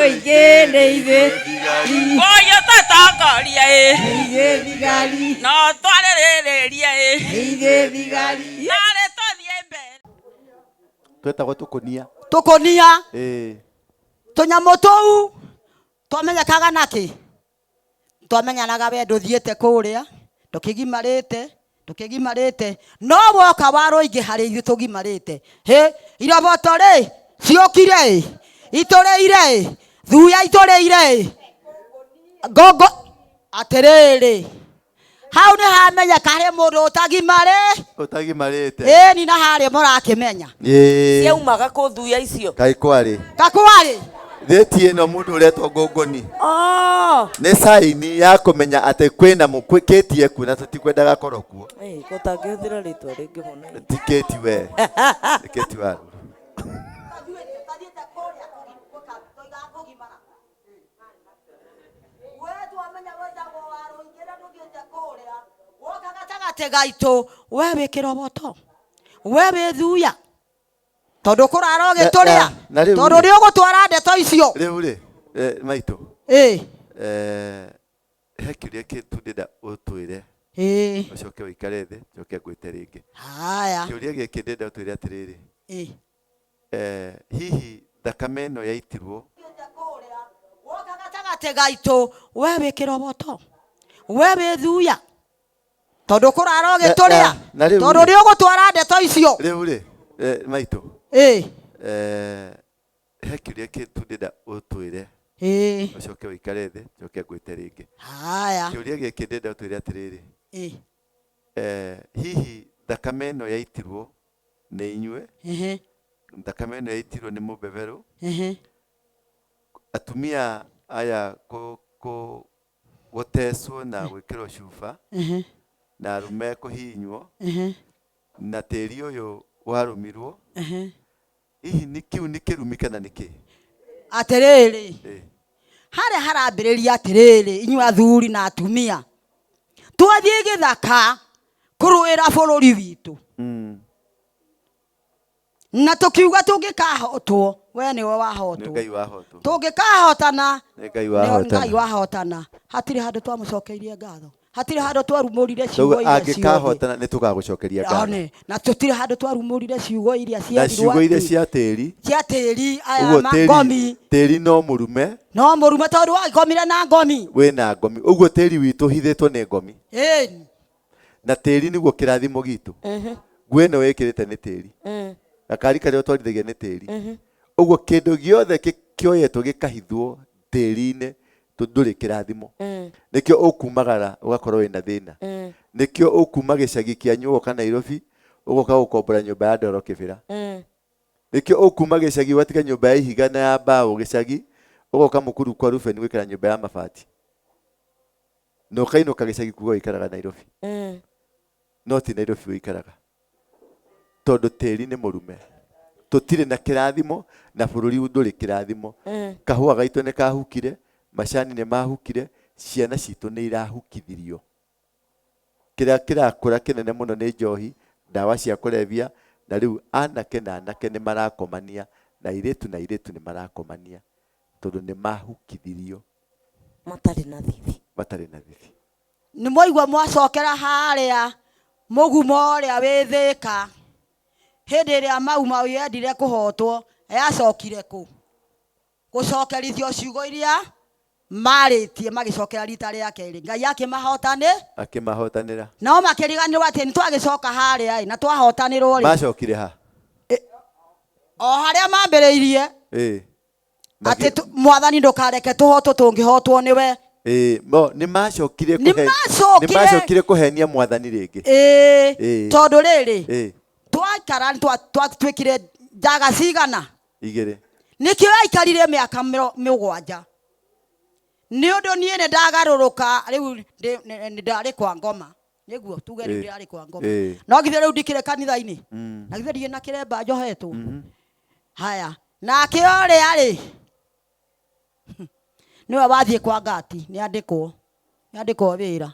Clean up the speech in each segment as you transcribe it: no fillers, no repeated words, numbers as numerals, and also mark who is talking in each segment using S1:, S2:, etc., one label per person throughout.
S1: roige neithe
S2: oyo tatongoria
S1: neithe thigari
S2: no twarĩrĩria
S1: neithe thigari
S2: narĩ tũthiĩ mbere.
S3: Twetagwo tukunia.
S1: tukunia
S3: Tunyamũ
S1: tou twamenyekaga naki twamenyanaga we ndũthiĩte kũrĩa tukigimarĩte no woka waroingĩ harĩ ithuĩ tũgimarĩte iroboto rĩ ciũkire itũrĩire thuya itũrĩire ngogo atĩrĩrĩ hau nĩ hamenyeka harĩ mũndũ utagimarĩte ni na harĩa mũrakĩmenya
S2: ciaumaga kũ thuya icio
S1: kakwarĩ
S3: thĩti ĩno mũndũ ũretwo Ngũngũni nĩ saini ya kũmenya atĩ kwĩna mũkĩtie kuo na tũtikwendaga korwo kuo
S2: gũtangĩhũthĩra rĩtwa rĩngĩ mũno
S3: ti Kĩti we Kĩti wa
S1: gaitũ we wĩ kĩroboto we wĩ thuya tondũ kũrara ũgĩtũrĩa tondũ nĩ ũgũtwara ndeto icio
S3: rĩu maitũ he kĩũria kĩtu ndĩrenda ũtwĩre ũcoke ũikare thĩ njoke ngwĩte rĩngĩ kĩũria gĩkĩ ndĩrenda ũtwĩre atĩrĩrĩ hihi thakame ĩno yaitirwo
S1: woka gatagatĩ gaitũ we wĩ kĩroboto we wĩ thuya tondũ kũrara ũgĩtũrĩa tondũ nĩ ũgũtwara ndeto icio
S3: rĩu maitũ he kĩũria kĩtu ndĩrenda ũtwĩre ũcoke ũikare thĩ njoke ngwĩte rĩngĩ kĩũria gĩkĩ ndĩrenda ũtwĩre atĩrĩrĩ hihi thakame ĩno yaitirwo nĩ inyuĩ thakame ĩno yaitirwo nĩ mũbeberũ atumia aya gũtecwo na gwĩkĩrwo cuba na arume kũhihinywo na tĩri ũyũ warũmirwo hihi nĩ kĩu nĩ kĩrumi kana nĩ kĩ
S1: atĩrĩrĩ harĩa harambĩrĩria atĩrĩrĩ inyuĩ athuri na atumia twathiĩ gĩthaka kũrũĩra bũrũri witũ na tũkiuga tũngĩkahotwo we nĩwe wahotwo tũngĩkahotana Ngai wahotana hatirĩ handũ twamũcokeirie ngatho hatirĩ handũ twarumũrire ciugo iria
S3: angĩkahotana nĩ tũgagũcokeria ngatho
S1: na tũtirĩ handũ twarumũrire ciugo iria
S3: ciugo iria cia tĩri
S1: aya ngomi
S3: tĩri no mũrume
S1: tondũ wagĩkomire na ngomi
S3: wĩna ngomi ũguo tĩri witũ hithĩtwo nĩ ngomi na tĩri nĩguo kĩrathimo gitũ nguo ĩno wĩkĩrĩte nĩ tĩri gakari karĩa ũtwarithagia nĩ tĩri ũguo kĩndũ gĩothe kĩoyetwo gĩkahithwo tĩri-inĩ ndũrĩ kĩrathimo nĩkĩo ũkumagara ũgakorwo wĩna thĩna nĩkĩo ũkuma gĩcagi kĩanyu ũgoka Nairobi ũgoka gũkombora nyũmba ya ndoro Kĩbĩra nĩkĩo ũkuma gĩcagi ũgatiga nyũmba ya ihiga na ya mbaũ gĩcagi ũgoka Mũkuru kwa Rubeni gwĩkĩra nyũmba ya mabati na ũkainũka gĩcagi kuga ũikaraga Nairobi no ti Nairobi ũikaraga tondũ tĩri nĩ mũrume tũtirĩ na kĩrathimo na bũrũri ndũrĩ kĩrathimo kahũa gaitũ nĩ kahukire macani nĩ mahukire ciana citũ nĩ irahukithirio kĩrĩa kĩrakũra kĩnene mũno nĩ njohi ndawa cia kũrebia na rĩu anake na anake nĩ marakomania na airĩtu nĩ marakomania tondũ nĩ mahukithirio
S2: matarĩ na thithi
S1: nĩ mwaigua mwacokera harĩa mũgumo ũrĩa wĩ Thĩka hĩndĩ ĩrĩa mauma yendire kũhotwo yacokire kũ gũcokerithio ciugo iria marĩtie magĩcokera rita rĩa kerĩ Ngai akĩmahotanĩra no makĩriganĩrwo atĩ nĩ twagĩcoka harĩa na twahotanĩrwo
S3: macokire ha
S1: o harĩa mambĩrĩirie atĩ mwathani ndũkareke tũhotwo tũngĩhotwo nĩwe
S3: nĩ macokire kũhenia mwathani rĩngĩ
S1: tondũ rĩrĩ twaikara twatuĩkire njaga cigana
S3: igĩrĩ
S1: nĩkĩo aikarire mĩaka 7 nĩ ũndũ niĩ nĩ ndagarũrũka rĩu nĩ ndarĩ kwa ngoma nĩguo tuge nĩ ndarĩ kwa ngoma no githĩ rĩu ndikĩrĩ kanitha-inĩ na githĩ ndiĩ na kĩremba njohetwo haya nake ũrĩa nĩwe wathiĩ kwa Ngati nĩ andĩkwo wĩra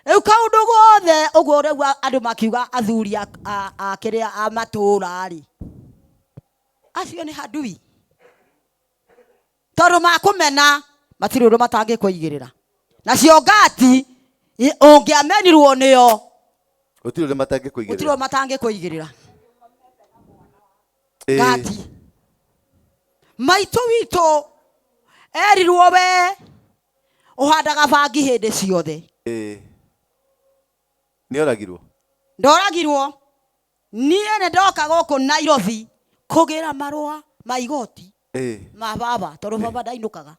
S1: rĩu kaũndũ gothe ũguo rĩu andũ makiuga athuri a kĩrĩa a matũũra acio nĩ handui Toro makumena matiri undu matangi kuigirira. Nacio ngati ungiamenirwo niyo.
S3: Gutiri undu matangi kuigirira.
S1: Gutiri undu matangi kuigirira. Ngati. Maitu wito erirwo we uhandaga bangi hindi ciothe.
S3: Ni oragirwo.
S1: Ndoragirwo. Nie ne ndoka guku Nairobi kugira marua ma igoti. Ma baba tondu baba ndainukaga.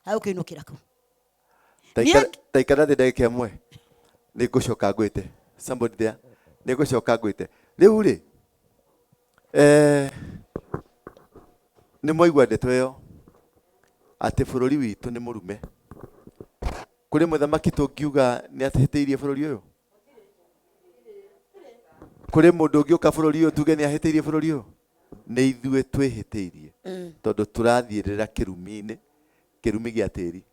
S1: Hau kinukira ku.
S3: Taikara de ndagika imwe. Ni ngucoka ngwite. Somebody there. Ni ngucoka ngwite. Riu ri ni moigwa ndeto iyo ati bururi witu ni murume. Kuri muthamaki tungiuga ni atihitiirie bururi uyu. Kuri mundu ungiuka bururi uyu tuge ni ahitiirie bururi uyu. Ni ithue twihitiirie tondu turathiirira kirumi-ini, kirumi gia tiri.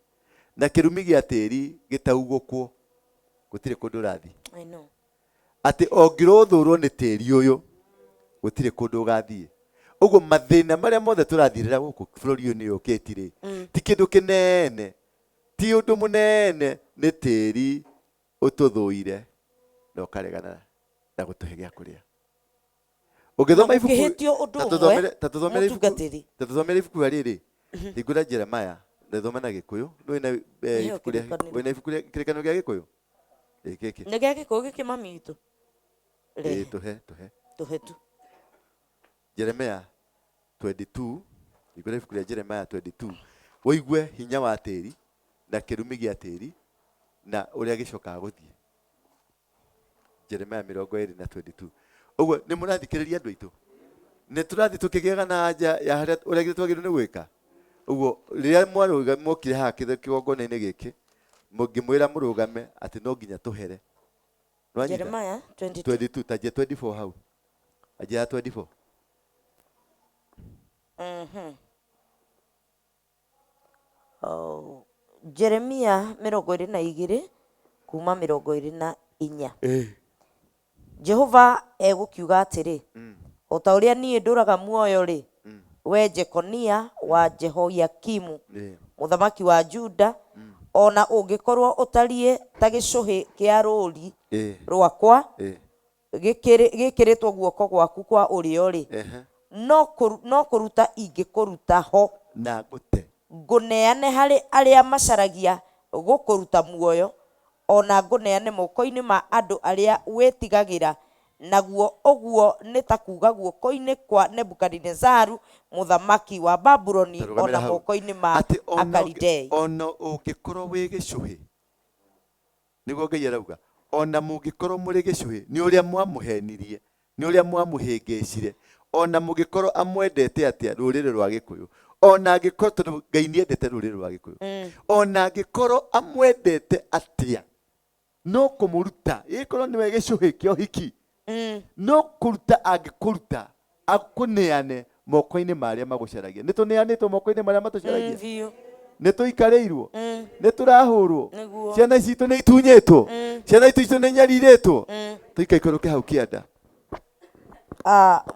S3: Na kirumi gia tiri gitaugukwo gutire kundu rathi.
S2: I know.
S3: Ati ongirothurwo ni tiri uyu gutire kundu gathie. Ugo mathina maria mothe turathirira guku bururi uyu ni ukitire. Ti kindu kinene. Ti undu munene ni tiri ututhuire na ukaregana na gutuhe gia kuria. Ugithoma ibuku tatuthomere ibuku riri hingura Jeremiah ndathoma na Gikuyu no ina ibuku kirekano gia Gikuyu giki
S2: ni gia Gikuyu giki mami itu tuhe tu
S3: Jeremiah 22 hingura ibuku ria Jeremiah 22 woigue hinya wa tiri na kirumi gia tiri na uria gicokaga guthie. Jeremiah 20:22. Uguo ni murathikiriria andu aitu. Ni turathi tukigiaga na nja ya haria uria twagirwo ni gwika. Uguo riria mwaruga mokire ha kigongona-ini giki mungimwira murugame ati no nginya tuhere.
S2: Jeremiah
S3: 22 tajia 24 hau. Ajia 24.
S2: Oh, Jeremia 22 kuma 24. Jehova egukiuga atiri o ta uria nie nduraga muoyo ri we Jekonia wa Jehoiakimu muthamaki wa Juda ona ungikorwo utarie ta gicuhi kia ruri rwakwa gikiritwo guoko gwaku kwa urio ri no kuruta ingikuruta ho
S3: na gute
S2: nguneane hari aria macaragia gukuruta muoyo ona nguneane moko-ini ma andu aria wetigagira naguo oguo ni ta kuga guoko-ini kwa Nebukadnezaru muthamaki wa Babuloni ona moko-ini ma Akalidei.
S3: Ona ungikorwo wi gicuhi niguo Ngai arauga ona mungikorwo muri gicuhi ni uria mwamuhenirie ni uria mwamuhingicire ona mungikorwo amwendete atia ruriri rwa Gikuyu ona angikorwo tondu Ngai niendete ruriri rwa Gikuyu ona angikorwo amwendete atia no kumuruta ikorwo niwe gicuhi kio hiki no kuruta angikuruta akuneane moko-ini maria magucaragia nituneanitwo moko-ini maria matucaragia nituikarirwo niturahurwo ciana ici ni itunyitwo ciana itu ni nyariritwo tuikaikoroke hau kianda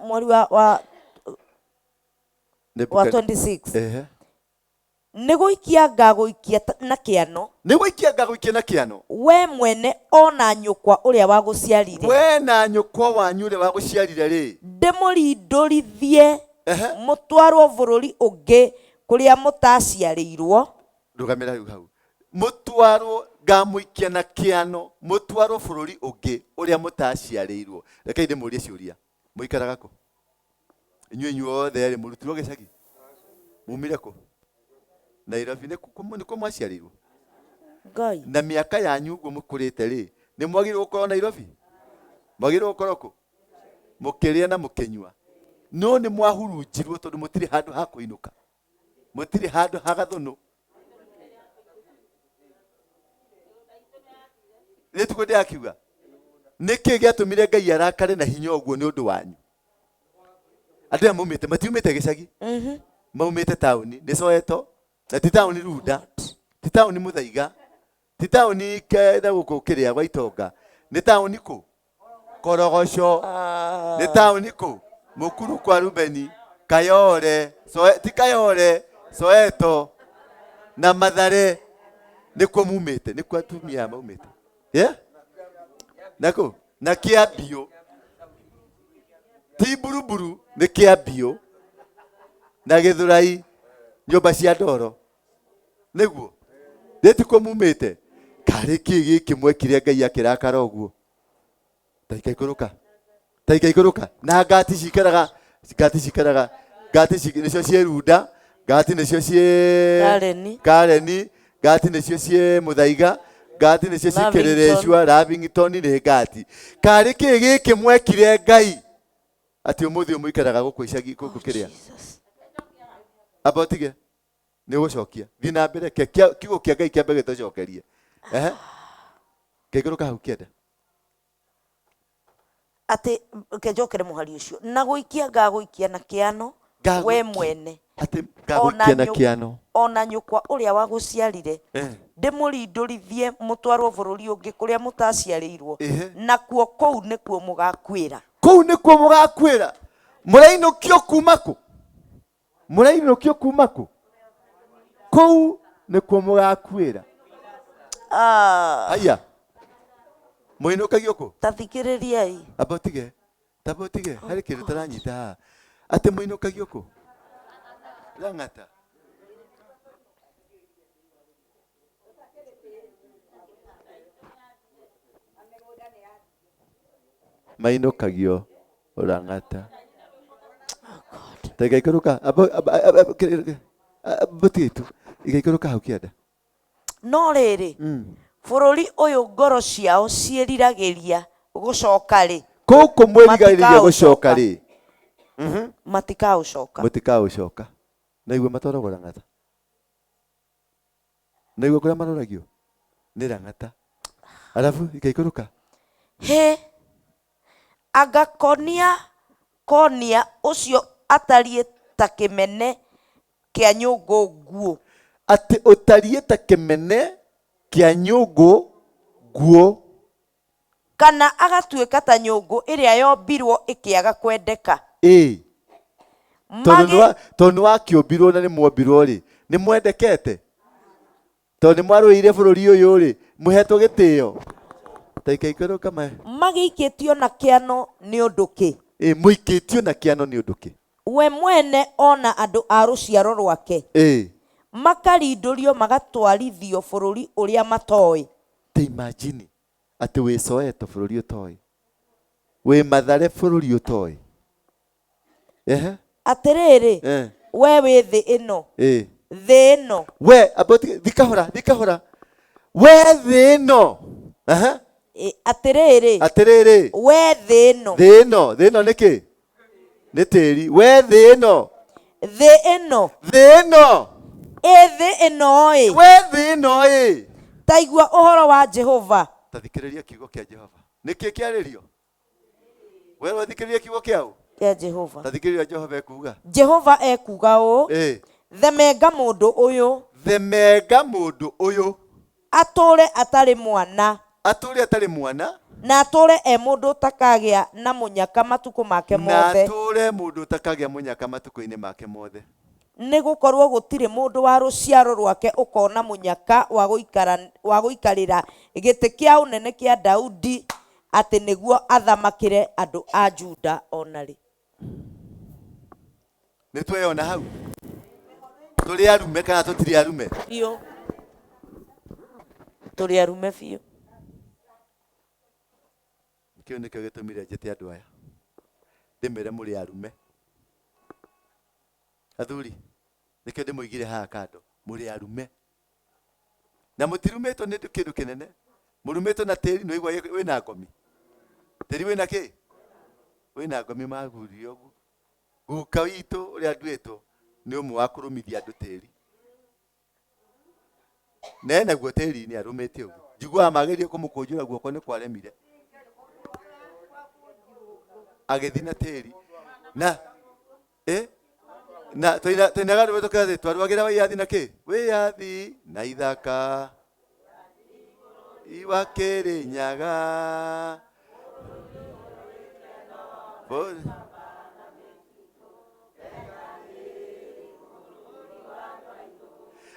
S2: mweri wa 26 niguikia ngaguikia na kiano
S3: we
S2: mwene ona nyukwa uria waguciarire
S3: we na nyukwa wanyu uria waguciarire ri
S2: ndimurindurithie mutwarwo bururi ungi kuria mutaciarirwo
S3: rugamira hau mutwarwo ngamuikia na kiano mutwarwo bururi ungi uria mutaciarirwo reke inde murie ciuria muikaraga ku inyuĩ othe ri murutirwo gicagi mumire ku Nairobi niko mwaciarirwo
S2: Ngai
S3: na miaka yanyu guo mukurite ri ni mwagirwo gukorwo Nairobi mwagirwo gukorwo ku mukiria na mukinyua no ni mwahurunjirwo tondu mutiri handu ha kuinuka mutiri handu ha gathunu ni tukunde akiuga niki giatumire Ngai arakare na hinya uguo ni undu wanyu andu aya maumite matiumite gicagi maumite tauni ni Soweto na ti tauni Runda ti tauni Muthaiga ti tauni ketha guku kiria gwa Itonga ni tauni ku Korogoco ni tauni ku Mukuru kwa Rubeni Kayore ti Kayore Soweto na Mathare nikuo mumite, nikuo atumia maumite. Yeah? Nako na Kiambio ti Buruburu ni Kiambio na Githurai nyumba cia ndoro niguo ndetikuo mumite. Kari kigi kimwekire Ngai akirakara uguo taika ikuruka na ngati cikaraga ngati nicio cie Runda, ngati nicio cie Kareni, ngati nicio cie Muthaiga, ngati nicio cikirereshwa Lavington ni ngati. Kari kigi kimwekire Ngai ati umuthi umuikaraga guku icagi guku kiria abotige ni gucokia thi na mbere kiugo kia Ngai kiambe gitucokerie kiguruka hau kienda
S2: ati kejokere muhari ucio na guikia ngaguikia na kiano we mwene
S3: ati ngaguikia na kiano
S2: ona nyukwa uria wa guciarire ndimurindurithie mutwarwo bururi ungi kuria mutaciarirwo na kuo kou nikuo mugakwira
S3: murainukio kumaku kou nikuo mugakwira aya muinukagio ku
S2: tathikiririai
S3: abotige hari kindu taranyita ati muinukagio ku Lang'ata mainukagio Lang'ata tagaikuruka abotitu igaikuruka hau kienda
S2: no riri bururi uyu ngoro ciao ciiriragiria gucoka ri
S3: kuku mwirigariria gucoka ri matikaũcoka naigua matwaragwo Lang'ata naigua kuria maroragio ni Lang'ata alafu igaikuruka
S2: anga konia ucio atarie ta kimene kia nyungu nguo
S3: ati utarie ta kimene kia nyungu nguo
S2: kana agatuika ta nyungu iria yombirwo ikiaga kwendeka
S3: tondu wakiumbirwo na ni mwombirwo ri ni mwendekete tondu ni mwarũire bururi uyu ri muhetwo gitio taikaikuruka
S2: magiikitio na kiano ni undu ki
S3: muikitio na kiano ni undu ki
S2: we mwene ona andu a ruciaro rwake makarindurio magatwarithio bururi uria matoi
S3: te imagine ati wi Soweto bururi utoi wi Mathare bururi utoi
S2: atiriri we wi thi ino
S3: we aboti thikahora we thi ino
S2: atiriri we thi
S3: ino niki ni tiri we thi ino
S2: taigua uhoro wa Jehova
S3: tathikiriria kiugo kia Jehova niki kiaririo we wathikiriria kiugo kiao
S2: kia Jehova
S3: tathikiriria
S2: Jehova ekuga u themenga mundu uyu ature atari mwana na ature mundu utakagia na munyaka matuku make mothe ni gukorwo gutire mundu wa ruciaro rwake ukona munyaka wa guikarira giti kia unene kia Daudi ati niguo athamakire andu a Juda onari
S3: nitweyona hau turi arume kana tutiri arume
S2: biu turi arume biu
S3: kio nikio gitumire njete andu aya ndimere muri arume athuri nikio ndimuigire haha kando muri arume na mutirumetwo ni kindu kinene murumetwo na tiri no igwa wina ngomi tiri wina ki wina ngomi magurio ugu guka witu uri anduetwo ni umwe wa kurumithia andu tiri nena guo tiri ni arumete ugu njigua magerie kumukunjura guoko ni kwaremire agethina tiri na na toina gari wetu kaze twarwagira wiyathi na ki wiyathi na ithaka iwakere nyaga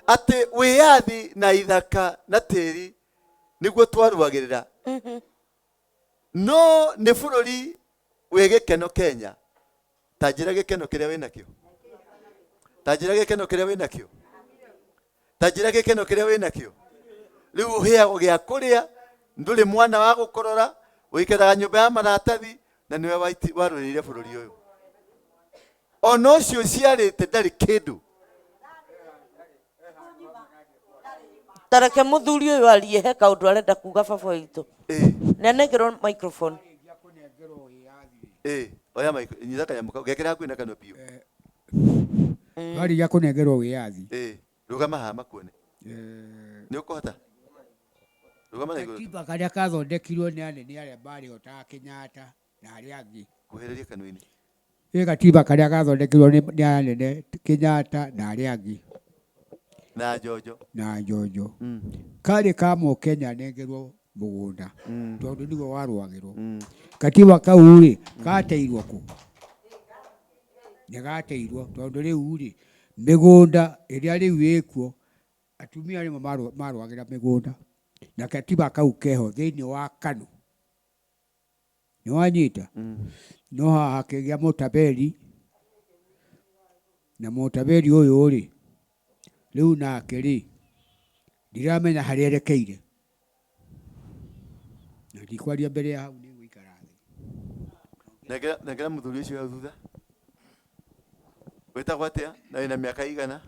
S3: ate wiyathi na ithaka na tiri niguo twaruagirira no ni bururi wi gikeno Kenya. Tanjira gikeno kiria wina kio, tanjira gikeno kiria wina kio, tanjira gikeno kiria wina kio. Riu hiago gia kuria nduri mwana wa gukorora wikaraga nyumba ya maratathi na niwe warurire bururi uyu. Ono ucio ciarite ndari kindu.
S2: Tareke muthuri uyu arie he kaundu arenda kuga baba witu. Nenegero microphone.
S3: Oya mic nyitha kanyamu gekera hakuhi na kanwa piu.
S4: Wari ya kunegerwo wiyathi.
S3: Rugama haha makuone. Ni ukohota? Rugama na iguru.
S4: Katiba karia kathondekirwo ni anene aria bari ota Kenyatta na aria angi.
S3: Kuhereria kanwa-ini.
S4: Katiba karia kathondekirwo ni anene Kenyatta na aria angi.
S3: Na Jojo.
S4: Na Jojo. Kari kamo Kenya nengerwo mugunda. Tondu nigo warwagirwo. Katiba kau ri gateirwo ku. Negateirwo tondu riu ri migunda iria riu ikuo atumia ni marwagira migunda. Na katiba kau keho thiini wa Kanu. Ni wanyita. No haha kigia Mutaberi. Na Mutaberi uyu ri riu nake ri ndiramenya hari erekeire. Na ndikwaria mbere ya hau ni guikara thi.
S3: Negera muthuri ucio hau thutha. Wetagwo atia na wina miaka igana?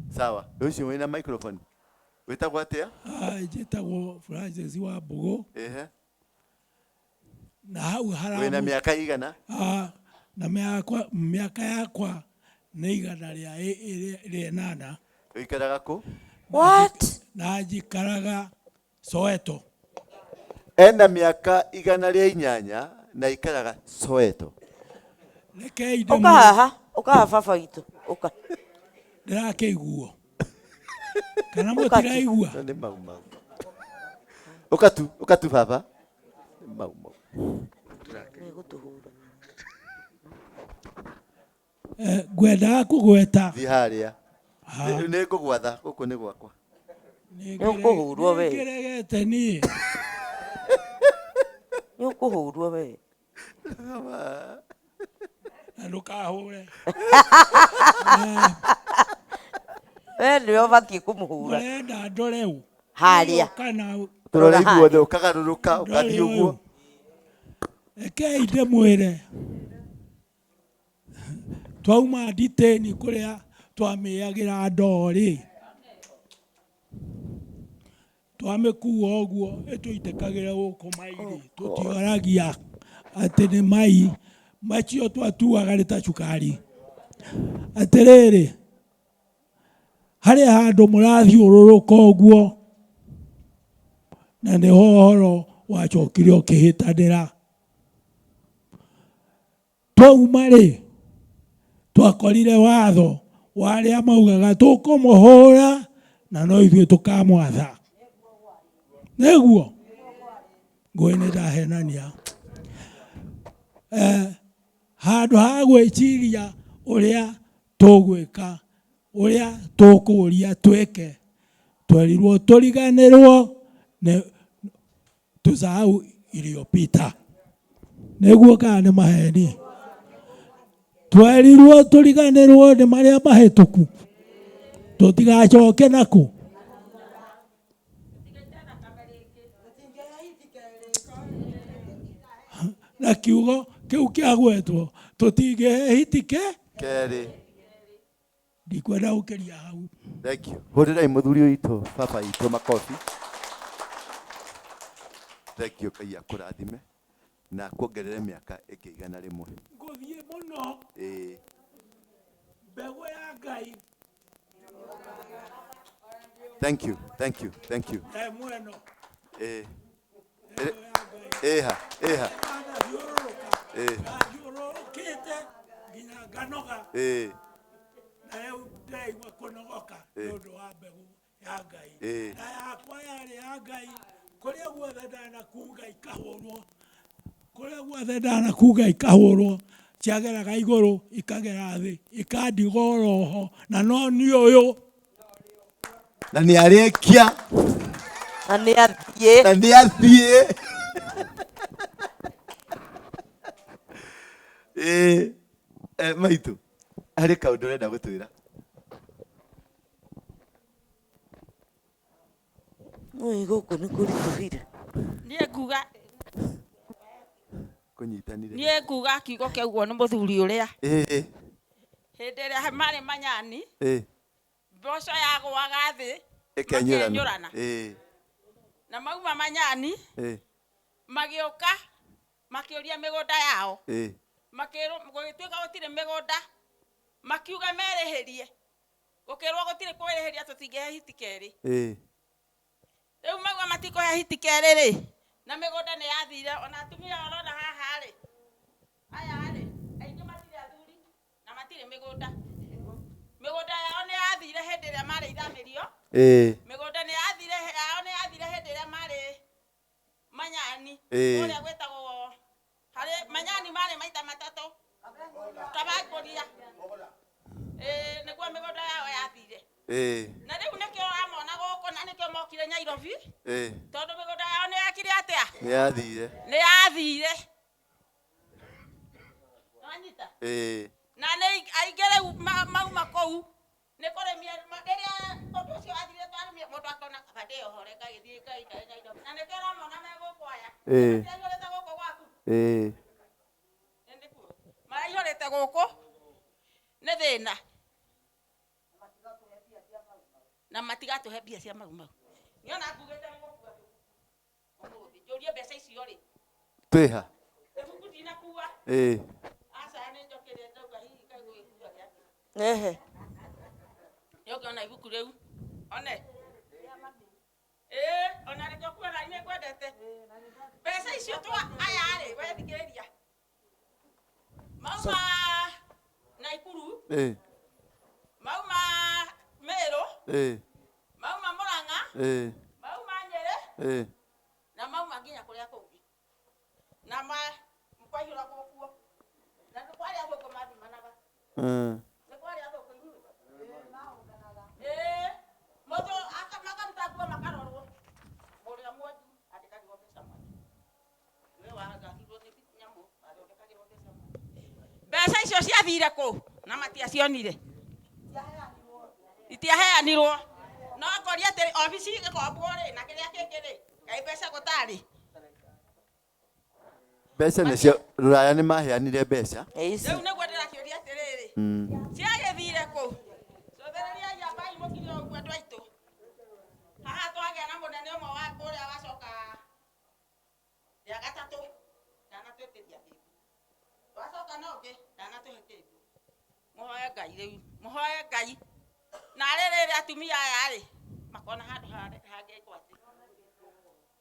S3: Sawa. Ucio wina microphone. Wetagwo atia?
S5: Njĩtagwo Francis wa Mbugu. Na hau haramu.
S3: Wina miaka igana?
S5: Na miaka yakwa nĩ igana rĩa 8.
S3: Wikaraga ku?
S2: What?
S5: Na njikaraga Soweto.
S3: Ena miaka igana rĩa 8 na ikaraga Soweto.
S5: Rekei
S2: Uka haha baba witu. Uka.
S5: Ndĩrakĩiguo. Kana mũtiraigua?
S3: Nĩ mau. Ukatu baba. Mau.
S5: Ngwendaga kũgweta.
S3: Thi haria. Nĩ ngũgwatha gũkũ nĩ gwakwa.
S2: Nĩ ũkũhurwo we.
S5: Nĩngeregete niĩ.
S2: Nĩ ũkũhurwo we.
S5: Na ndũkahũre.
S2: We nĩwe ũbatiĩ kũmũhura.
S5: Ũrenda ndore ũ?
S2: Haria.
S3: Tũrore ithuothe ũkagarũrũka ũgathiĩ ũguo.
S5: Rekei ndĩmwĩre. Twauma nditĩni kũrĩa twamĩagĩra ndoo-rĩ. Twamĩkua ũguo ĩtũitĩkagĩra gũkũ mai-rĩ. Tũtioragia atĩ nĩ mai. Macio twatuaga nĩ ta cukari. Atĩrĩrĩ, harĩa handũ mũrathiũrũrũka ũguo na nĩho ũhoro wacokire ũkĩhĩtanĩra. Twauma-rĩ, twakorire watho wa arĩa maugaga tũkũmũhũra na no ithuĩ tũkamwatha. Nĩguo? Ngũĩ nĩndahenania. Handũ ha gwĩciria ũrĩa tũgwĩka, ũrĩa tũkũria twĩke, twerirwo tũriganĩrwo tusahau iliyopita. Nĩguo kana nĩ maheni? Twerirwo tũriganĩrwo nĩ marĩa mahĩtũku, tũtigacoke nakũ. Na kiugo kĩu kĩagwetwo tũtingĩhĩtike
S3: Kerĩ.
S5: ndikwenda gũkĩria hau.
S3: Thank you. Hũrĩrai mũthuri witũ baba witũ makobi. Thank you. Ngai akũrathime na kuongerere mĩaka ĩngĩ igana rĩmwe.
S5: Ngũthiĩ mũno. Mbegũ ya Ngai.
S3: Thank you.
S5: Mweno.
S3: Eha.
S5: Nathiũrũrũkĩte nginya nganoga. Na rĩu ndĩraigua kũnogoka nĩ ũndũ wa mbegũ ya Ngai. Na yakwa yarĩ ya Ngai, kũrĩa guothe ndanakuga ikahũrwo Kũrĩa guothe ndanakuga ikahũrwo ciageraga igũrũ ikagera thĩ ikandiga oroho na no nĩ ũyũ
S3: na nĩ arĩkia
S2: na nĩ athiĩ
S3: na nĩ athiĩ maitũ harĩ kaũndũ ũrenda gũtwĩra.
S2: Oi gũkũ nĩ kũritũhire.
S1: Niĩ nguga
S3: kũnyitanire.
S1: Niĩ nguga kiugo kĩaugwo nĩ mũthuri ũrĩa. Hĩndĩ ĩrĩa marĩ manyani. Mboco yagũaga thĩ. Ĩkenyũrana. Na mauma manyani. Magĩũka makĩũria mĩgũnda yao. Gũgĩtuĩka gũtirĩ mĩgũnda. Makiuga merĩhĩrie. Gũkĩrwo gũtirĩ kwĩrĩhĩria tũtingĩhe hiti kerĩ. Rĩu magua matikũhe hiti kerĩ rĩ. Na mĩgũnda nĩ yathire ona atumia orona haha rĩ. Aya rĩ, aingĩ matirĩ athuri na matirĩ mĩgũnda. Mĩgũnda yao nĩ yathire hĩndĩ ĩrĩa marĩ ithamĩrio. Mĩgũnda nĩ yathire hĩndĩ ĩrĩa marĩ manyani. Ũrĩa gwĩtagwo harĩ manyani marĩ maita matatũ. Tabakũria. Nĩguo mĩgũnda yao yathire. Na rĩu nĩkĩo amona gũkũ na nĩkĩo mokire Nairobi. Tondũ mĩgũnda yao nĩ yakire atĩa?
S3: Nĩ yathire.
S1: Nĩ yathire. Nanyita? Na nĩ aingĩ rĩu mauma kũu nĩ kũrĩmia rĩrĩa ũndũ ũcio wathire twarĩmia mũndũ akona kaba ndĩohore ngagĩthiĩ ngaikare Nairobi. Na nĩkĩo ũramona me gũkũ aya. Maraihũrĩte gũkũ gwaku. Maraihũrĩte gũkũ nĩ thĩna. Na matigatũhe mbia cia mau. Niona ngugĩte ngũkua. Njũrie mbeca icio rĩ.
S3: Twĩha.
S1: Ibuku ndinakua. Aca nĩ njokere ndauga hihi kaigũ gĩkuua gĩake. Nĩũngĩona ibuku rĩu. One. Ona rĩkĩo kuona nĩ kwendete. Mbeca icio twa aya rĩ wethikĩrĩria. Mauma Naikuru. Mauma Meru. Mauma Murang'a. Mauma Nyeri. Na mauma nginya kũrĩa kũngĩ. Na mkwaihũra gũkuo. Na nĩkwarĩa gũkũ mathimanaga. Nĩkwarĩa gũkũ inyuĩ. Mũndũ makaruta nguo makarorwo. Mũrĩa mwendu andĩkagĩrwo mbeca mwanya. Nĩ wagahirwo nĩ nyamũ athondekagĩrwo mbeca mwanya. Mbeca icio ciathire kũ? Na matiacionire. Itiaheanirwo. No koria atĩ obici gĩkombwo rĩ na kĩrĩa kĩngĩ rĩ. Ngai mbeca gũtarĩ.
S3: Mbeca nĩcio Rũraya nĩ maheanire mbeca.
S1: Rĩu nĩguo ndĩrakĩũria atĩrĩrĩ. Ciagĩthire kũ? Cũthĩrĩriai ambai mũkinyĩ ũguo andũ aitũ. Haha twagĩa na mũnene ũmwe wa ũrĩa wacoka rĩa gatatũ. Ndanatwĩtĩria kĩndũ. Twacoka na ũngĩ ndanatũhe kĩndũ. Mũhoe Ngai rĩu. Mũhoe Ngai. Na rĩrĩ atumia aya rĩ makona handũ hangĩkwo atĩ.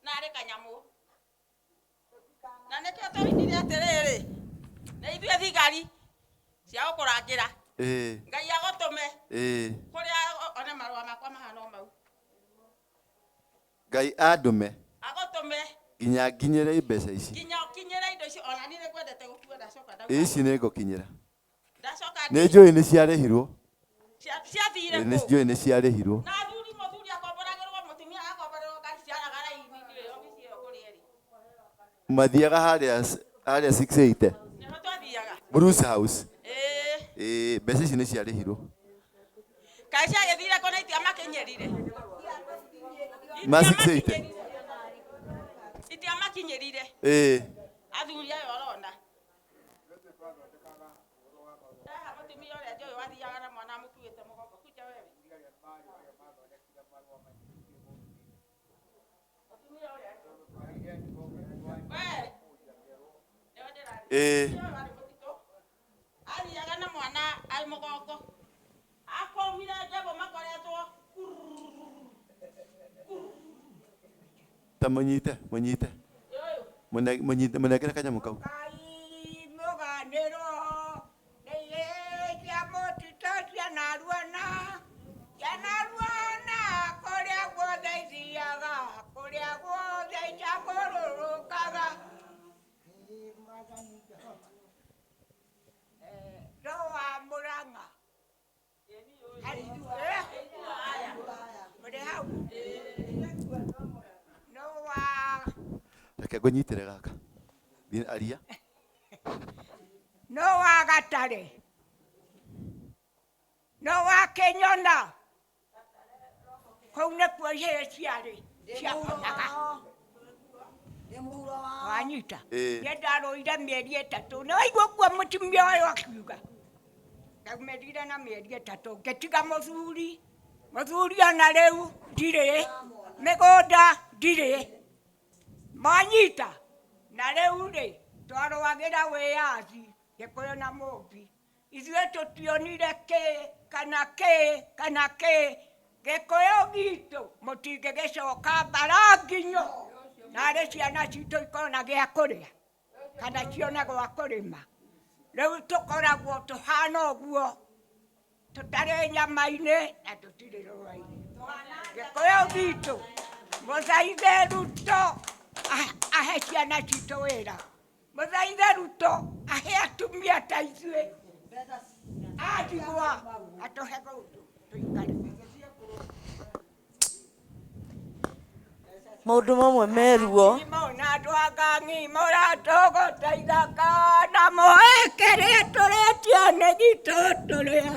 S1: Na arĩ kanyamũ. Na nĩkĩo tũrindire atĩrĩrĩ. Nĩ ithuĩ thigari cia gũkũrangĩra. Ngai agũtũme. Kũrĩa ona marũa makwa mahana o mau.
S3: Ngai andũme.
S1: Agũtũme.
S3: Nginya nginyĩre mbeca ici.
S1: Nginya kinyĩre indo icio ona niĩ nĩkwendete gũkua ndacoka ndauga.
S3: Ici nĩ ngũkinyĩra.
S1: Ndacoka
S3: nĩ njũĩ nĩ ciarĩhirwo.
S1: Ciathire kũ?
S3: Nĩ njũĩ nĩ ciarĩhirwo.
S1: Na mũthuri akomboragĩrwo mũtumia akomboragĩrwo ngari ciaraga raini obici ĩyo kũrĩa ĩrĩ.
S3: Mathiaga harĩa 680.
S1: Nĩho twathiaga.
S3: Bruce House. Mbeca ici nĩ ciarĩhirwo.
S1: Kaĩ ciagĩthire kũ na itiamakinyĩrire?
S3: Ma 680.
S1: Itiamakinyĩrire. Athuri ayo orona. Mũtumia ũrĩa njũĩ wathiaga na mwana mũkuĩte mũgongo kuja wewe. Mũtumia ũrĩa. Athiaga na mwana arĩ mũgongo. Akomire njabo makoretwo.
S3: Ta mũnyite. Mũnengere kanyamũ kau. ngũnyitĩre gaka aria
S6: no wa Gatare no wa Kĩnyona kũu nĩkuo ihĩĩ ciarĩ ciahonaga wanyita niĩ ndarũire mĩeri ĩtatũ nĩ waigua kuo mũtumia ũyũ akiuga ndaumĩrire na mĩeri ĩtatũ ngĩtiga mũthuri ona rĩu ndirĩ mĩgũnda ndirĩ mwanyita na rĩu rĩ twarũagĩra wĩyathi Gĩkũyũ na Mũmbi ithuĩ tũtionire kĩ kana kĩ Gĩkũyũ gitũ mũtingĩgĩcoka mbara nginyo narĩ ciana citũ ikona gĩa kũrĩa kana cione gwa kũrĩma rĩu tũkoragwo tũhana ũguo tũtarĩ nyama-inĩ na tũtirĩ rũa-inĩ Gĩkũyũ gitũ mũthaithe Ruto ahe ciana citũ wĩra mũthaithe Ruto ahe atumia ta ithuĩ andigwa atũhe gũndũ tũikare
S2: maũndũ mamwe meruo
S6: na andũ angang'i mũratũgũteithaga na mũĩkĩrĩa tũrĩtio nĩ gitũ tũrĩa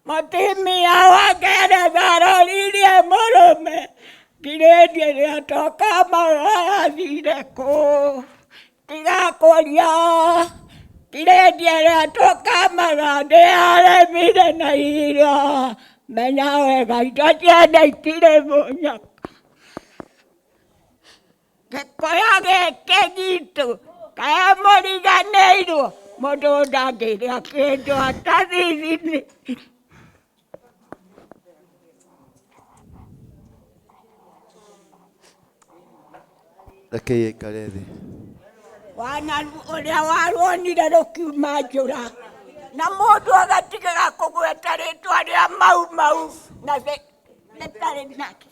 S6: Mũtumia wa Ngeretha aroririe mũrũme ngirĩndĩ rĩatoka magathire kũ tiga kũria ngirĩndĩ rĩatoka magandĩ aremire na irio menya wega indo ciene itirĩ mũnyaka Gĩkũyũ gĩkĩ gitũ kaĩ mũriganĩirwo mũndũ ndangĩrĩa kĩndũ atathithi-inĩ
S3: reke aikare thĩ
S6: wana ũrĩa waruonire rũkiuma njũra na mũndũ agatigĩra kũgweta rĩtwa rĩa mau na rĩtarĩ nake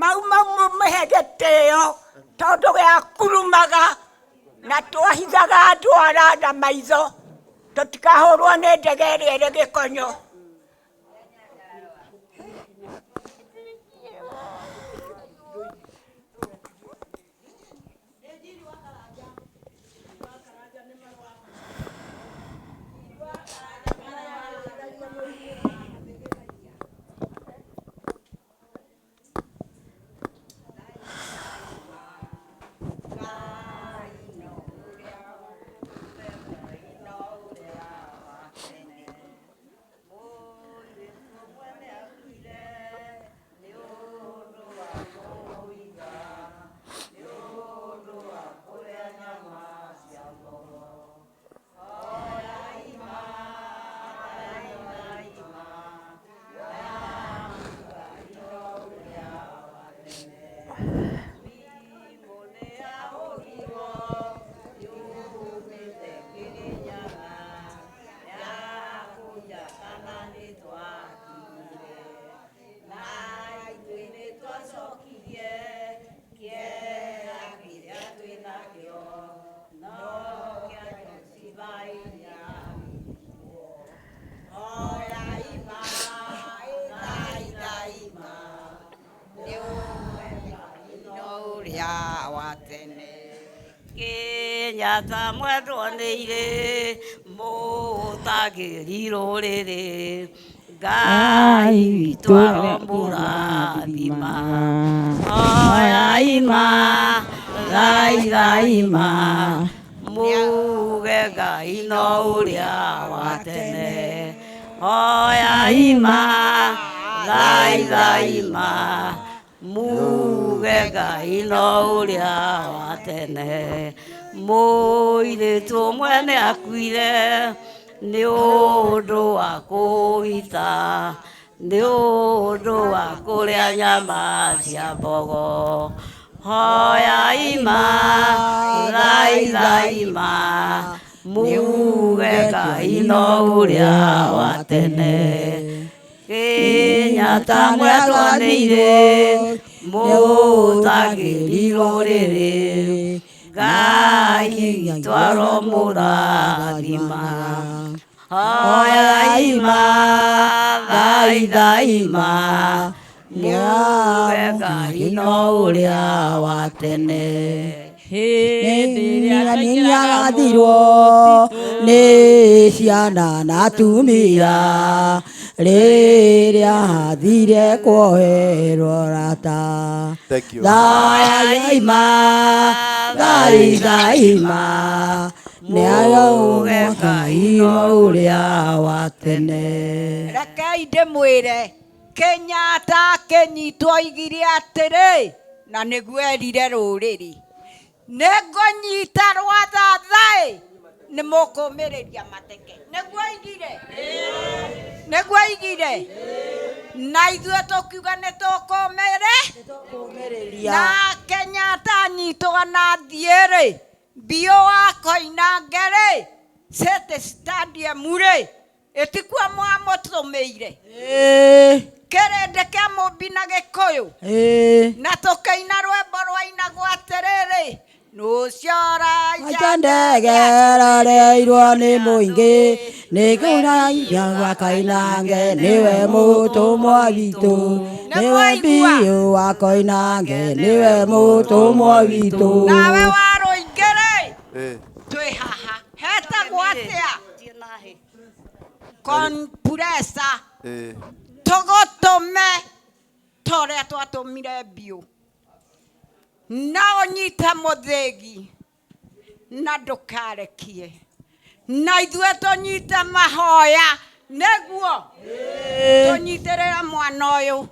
S6: mau mũhe gĩtĩo tondũ gĩakurumaga na twahithaga andũ aranda maitho tũtikahũrwo nĩ ndege ĩrĩa ĩrĩ Gĩkonyo
S7: Kenyatta mwatwanĩire mũtagĩri rũrĩrĩ Ngai witũ aromũrathima oyaima Ngai muge Ngai no ũrĩa wa tene oyaima Ngai muge Ngai no ũrĩa wa tene mũirĩtu ũmwe nĩ akuire nĩ ũndũ wa kũhita nĩ ũndũ wa kũrĩa nyama cia mbogo hoyaima Ngai muge Ngai no ũrĩa wa tene Kenyatta mwatwanĩire mũtagĩri rũrĩrĩ Ngai witũ aromũrathima hoyaima Ngai daima Ngai Ngai no uria wa tene Hĩndĩ ĩrĩa nĩnyagathirwo nĩ ciana na atumia rĩrĩa hathire kuoherwo rata daima daima nĩayoge Ngai ũrĩa wa tene.
S6: Rekei ndĩmwĩre Kenyatta kĩnyitwo oigire atĩrĩ na nĩguo erire rũrĩrĩ nĩngũnyita rwathathai nĩ mũkũmĩrĩria mateke nĩguo oigire na ithuĩ tũkiuga nĩ tũkũmĩrĩria na Kenyatta anyitwo na thiĩ-rĩ mbio wa Koinange-rĩ City Stadium-rĩ ĩtikuo mwamũtũmĩire kĩrĩndĩ kĩa Mũmbi na Gĩkũyũ na tũkĩina rwĩmbo rwainagwo atĩrĩrĩ nũciora
S7: ndege roreirwo nĩ mũingĩ nĩngũraia gwa Koinange nĩwe mũtũmwo witũ nĩwe mbio wa Koinange nĩwe mũtũmwo witũ
S6: nawe wa rũingĩ-rĩ twĩ haha hetagwo atĩa compressor tũgũtũme ta ũrĩa twatũmire mbio na ũnyite mũthĩgi na ndũkarekie na ithuĩ tũnyite mahoya nĩguo tũnyitĩrĩre mwana ũyũ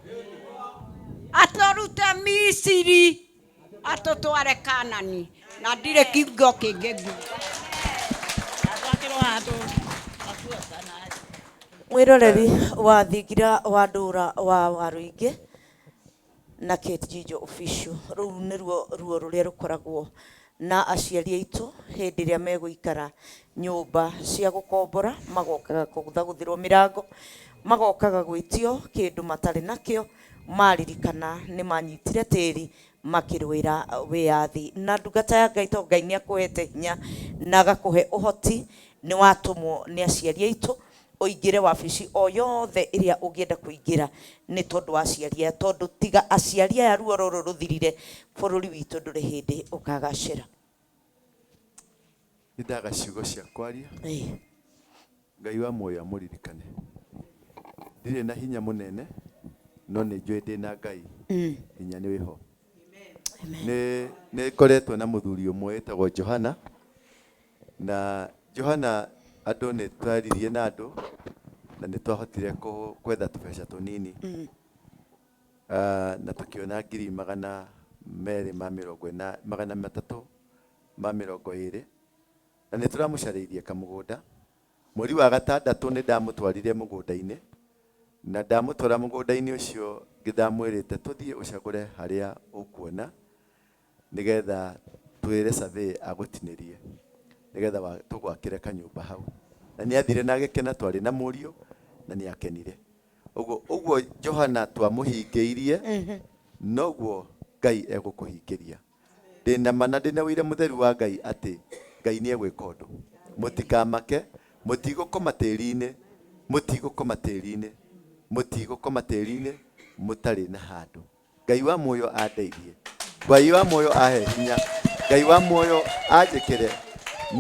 S6: atũrute Misiri atũtware Kanani na ndirĩ kiugo kĩngĩ
S2: mwiroreri wa Thingira wa Ndũra wa Waruingĩ na Kate Jijo official rũu nĩruo ruo rũrĩa rũkoragwo na aciari aitũ hĩndĩ ĩrĩa megũikara nyũmba cia gũkombora magokaga kũgũthagũthĩrwo mĩrango magokaga gwĩtio kĩndũ matarĩ nakĩo maririkana nĩ manyitire tĩri makĩrũĩra wĩyathi na ndungata ya Ngai to Ngai nĩakũhete hinya na agakũhe ũhoti nĩ watũmwo nĩ aciari aitũ oigire wabici o yothe ĩrĩa ũngĩenda kũingĩra nĩ tondũ wa aciari aya tondũ tiga aciari aya ruo rũrũ rũthirire bũrũri witũ ndũrĩ hĩndĩ ũkagacĩra.
S3: Ndaga ciugo cia kwaria Ngai wa muoyo amũririkane ndirĩ na hinya mũnene no nĩ njũĩ ndĩna Ngai hinya nĩ wĩho nĩ koretwo na mũthuri ũmwe etagwo Johana na Johana andũ nĩ twaririe na andũ na nĩ twahotire kwetha tũbeca tũnini na tũkĩona 320 na nĩ tũramũcarĩirie kamũgũnda mweri wa gatandatũ nĩ ndamũtwarire mũgũnda-inĩ na ndamũtwara mũgũnda-inĩ ũcio ngĩthamwĩrĩte tũthiĩ ũcagũre harĩa ũkuona nĩgetha twĩre survey agũtinĩrie nĩgetha tũgwakĩre kanyũmba hau na nĩ athire na gĩkena twarĩ na mũriũ na nĩ akenire ũguo Johana twamũhingĩirie noguo Ngai egũkũhingĩria ndĩna mana ndĩna wĩra mũtheru wa Ngai atĩ Ngai nĩ egwĩka ũndũ mũtikamake mũtigũkoma tĩri-inĩ mũtarĩ na handũ Ngai wa muoyo andeithie Ngai wa muoyo ahe hinya Ngai wa muoyo anjĩkĩre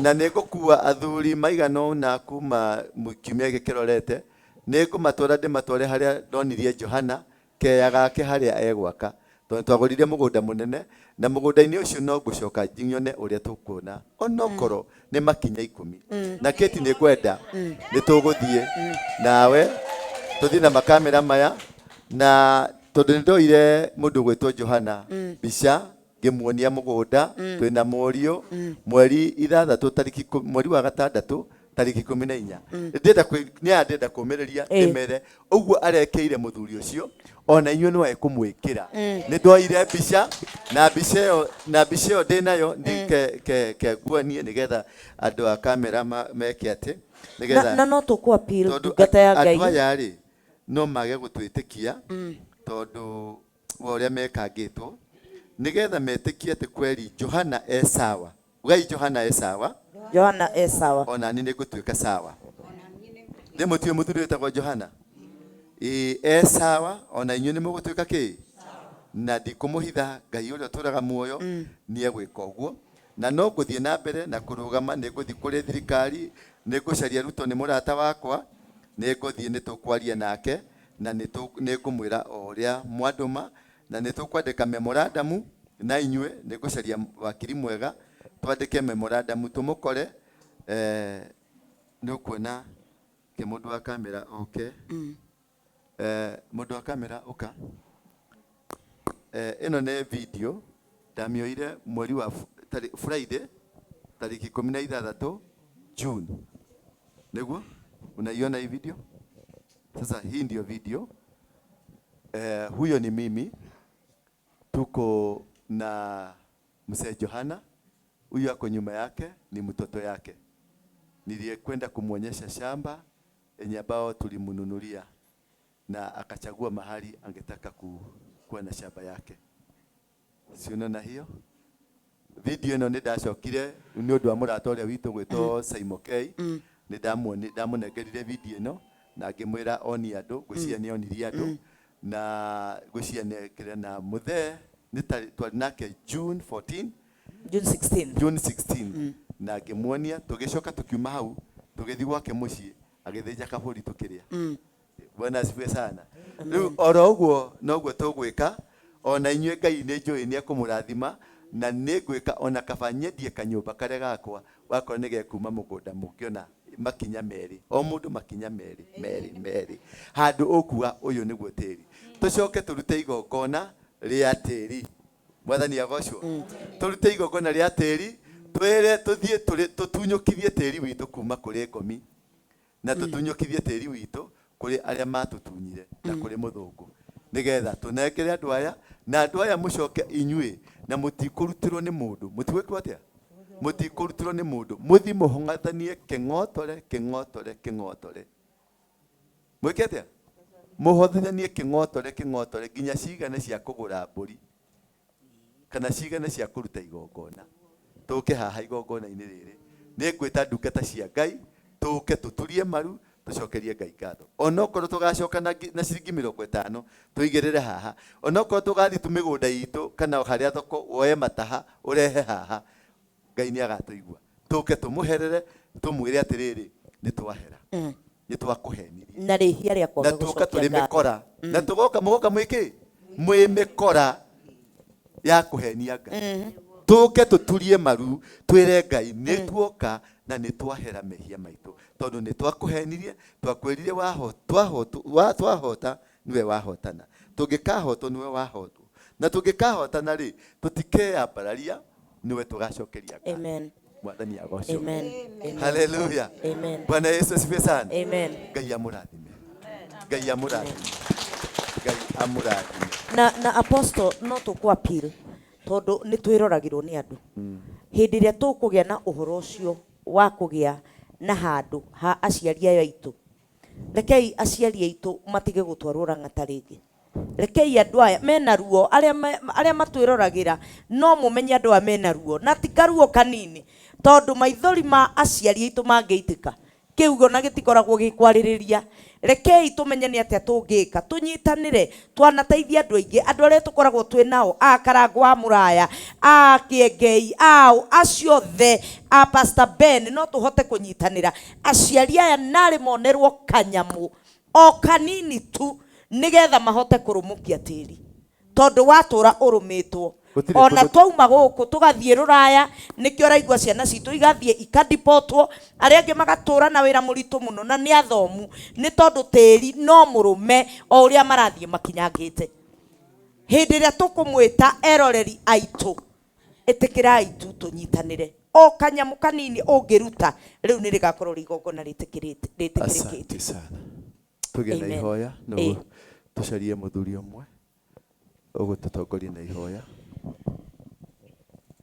S3: na nĩngũkua athuri maigana ũna kuma kiumia gĩkĩrorete nĩngũmatwara ndĩmatware harĩa ndonirie Johana keya gake harĩa egwaka tondũ twagũrire mũgũnda mũnene na mũgũnda-inĩ ũcio no ngũcoka nyone ũrĩa tũkuona onokorwo nĩ makinya 10 na Kate nĩ ngwenda nĩ tũgũthiĩ nawe tũthiĩ na makamera maya na tondũ nĩ ndoire mũndũ gwĩtwo Johana mbica ngĩmuonia mũgũnda twĩna mũriũ mweri 6 mweri wa gatandatũ tariki 14 ndĩrenda kũmĩrĩria ndĩmere ũguo arekeire mũthuri ũcio ona inyuĩ no ekũmwĩkĩra nĩ ndoire mbica na mbica ĩyo ndĩnayo nguonie nĩgetha andũ a kamera meke atĩ
S2: nĩgetha no tũkũ appeal ndungata ya Ngai
S3: andũ aya rĩ no mage gũtwĩtĩkia tondũ wa ũrĩa mekangĩtwo nĩgetha metĩkie atĩ kweri Johana sawa Ngai Johana sawa
S2: sawa
S3: ona nĩ ngũtuĩka sawa nĩ mũtiũ mũthuri wĩtagwo Johana sawa ona inyuĩ nĩ mũgũtuĩka kĩ na ndikũmũhitha Ngai ũrĩa ũtũũraga muoyo nĩ egwĩka ũguo na no ngũthiĩ na mbere na kũrũgama nĩ ngũthiĩ kũrĩ thirikari nĩ ngũcaria Ruto nĩ mũrata wakwa nĩ ngũthiĩ nĩ tũkwaria nake na nĩ ngũmwĩra o ũrĩa mwandũma na nĩ tũkwandĩka memorandum na inyuĩ nĩ ngũcaria wakiri mwega twandĩke memorandum tũmũkore nĩ ũkuona mũndũ wa kamera okay mũndũ wa kamera ũka ĩno nĩ video ndamĩoire mweri wa Friday tariki 16 June niguo unaiona hii video sasa hii ndio video huyo ni mimi tuko na mzee Johana huyo ako nyuma yake ni mtoto yake nilikwenda kumwonyesha shamba yenye ambao tulimununulia na akachagua mahali angetaka kuwa na shamba yake. Si unaona hiyo? Video ino nĩ ndacokire nĩ ũndũ wa mũrata ũrĩa witũ gwĩtwo Simon K. Nĩ ndamunengerire video ino na ngĩmwĩra oni andũ ngwĩciria nĩ onirie andũ na ngwĩciria nĩ na mũthee nĩ twari nake June 16 na ngĩmuonia tũgĩcoka tũkiuma hau tũgĩthiĩ gwake mũciĩ agĩthĩnja kabũri tũkĩrĩa. Bwana asifiwe sana. Rĩu oro ũguo noguo tũgwĩka ona inyuĩ Ngai nĩ njũĩ nĩ ekũmũrathima na nĩ ngwĩka ona kaba nyendie kanyũmba karĩa gakwa wakorwo nĩ gekuma mũgũnda mũngĩona makinya merĩ o mũndũ makinya merĩ handũ ũkuga ũyũ nĩguo tĩri tũcoke tũrute igongona rĩa tĩri mwathani agocwo tũrute igongona rĩa tĩri twĩre tũthiĩ tũtunyũkithie tĩri witũ kuma kũrĩ ngomi na tũtunyũkithie tĩri witũ kũrĩ arĩa matũtunyire na kũrĩ mũthũngũ nigetha tũnengere andũ aya na andũ aya mũcoke inyuĩ na mũtikũrutĩrwo nĩ mũndũ mũtigwĩkwo atĩa mũtikũrutĩrwo nĩ mũndũ mũthi mũhongathanie kĩng'otore mwĩke atĩa mũhothithanie kĩng'otore nginya cigane cia kũgũra mbũri kana cigane cia kũruta igongona tũke haha igongona-inĩ rĩrĩ nĩ ngwĩta ndungata cia Ngai tũke tũturie maru tucokerie Ngai ngatho onokorwo tugacoka na ciringi 50 tuigĩrĩre haha onokorwo tugathi tumĩgũnda itũ kana harĩa thoko woe mataha urehe haha Ngai nĩ agatũigua tũke tũmũherere tũmwĩre atĩrĩrĩ nĩ twahera nĩ twakũhenirie
S2: na rĩhia rĩa kwaga
S3: gũcokia na tũka tũrĩ mĩkora na tũgoka mũgoka mwĩkĩ mwĩ mĩkora ya kũhenia Ngai tũke tũturie maru twĩre Ngai nĩ tuoka na nĩ twahera mehia maitũ tondũ nĩ twakũhenirie twakwĩrire twahota niwe wahotana tũngĩkahotwo niwe wahotwo na tũngĩkahotana rĩ tũtikeambararia niwe tũgacokeria Ngai
S2: amen
S3: mwathani agocwo
S2: amen
S3: haleluya
S2: amen
S3: Bwana Yesu asifiwe sana
S2: amen
S3: Ngai amũrathime Ngai amũrathime Ngai amũrathime
S2: na apostle no tũkũ appeal tondũ nĩ twĩroragĩrwo nĩ andũ hĩndĩ ĩrĩa tũkũgĩa na ũhoro ũcio wa kũgĩa na handũ ha aciari aya aitũ rekei aciari aitũ matige gũtwarwo Rang'ata rĩngĩ rekei andũ aya mena ruo arĩa matwĩroragĩra no mũmenye andũ aya mena ruo na ti karuo kanini tondũ maithori ma aciari aitũ mangĩitĩka kĩugo na gĩtikoragwo gĩkwarĩrĩria rekei tũmenye nĩ atĩa tũngĩka tũnyitanĩre twanateithia andũ aingĩ andũ arĩa tũkoragwo twĩ nao a Karangũ a Mũraya a Kĩengei acio the a Pastor Ben no tũhote kũnyitanĩra aciari aya narĩ monerwo kanyamũ o kanini tu nigetha mahote kũrũmũkia tĩri tondũ watũra ũrũmĩtwo ona twauma gũkũ tũgathiĩ Rũraya nĩkĩo ũraigua ciana citũ igathiĩ ikadipotwo arĩa angĩ magatũra na wĩra mũritũ mũno na nĩ athomu nĩ tondũ tĩri no mũrũme o ũrĩa marathiĩ makinyangĩte hĩndĩ ĩrĩa tũkũmwĩta eroreri aitũ ĩtĩkĩrai tu tũnyitanĩre o kanyamũ kanini ũngĩruta rĩu nĩ rĩgakorwo rĩ igongona rĩtĩkĩrĩkĩte
S3: asante sana tũgĩe na ihoya no tũcarie mũthuri ũmwe ũgũtũtongoria na ihoya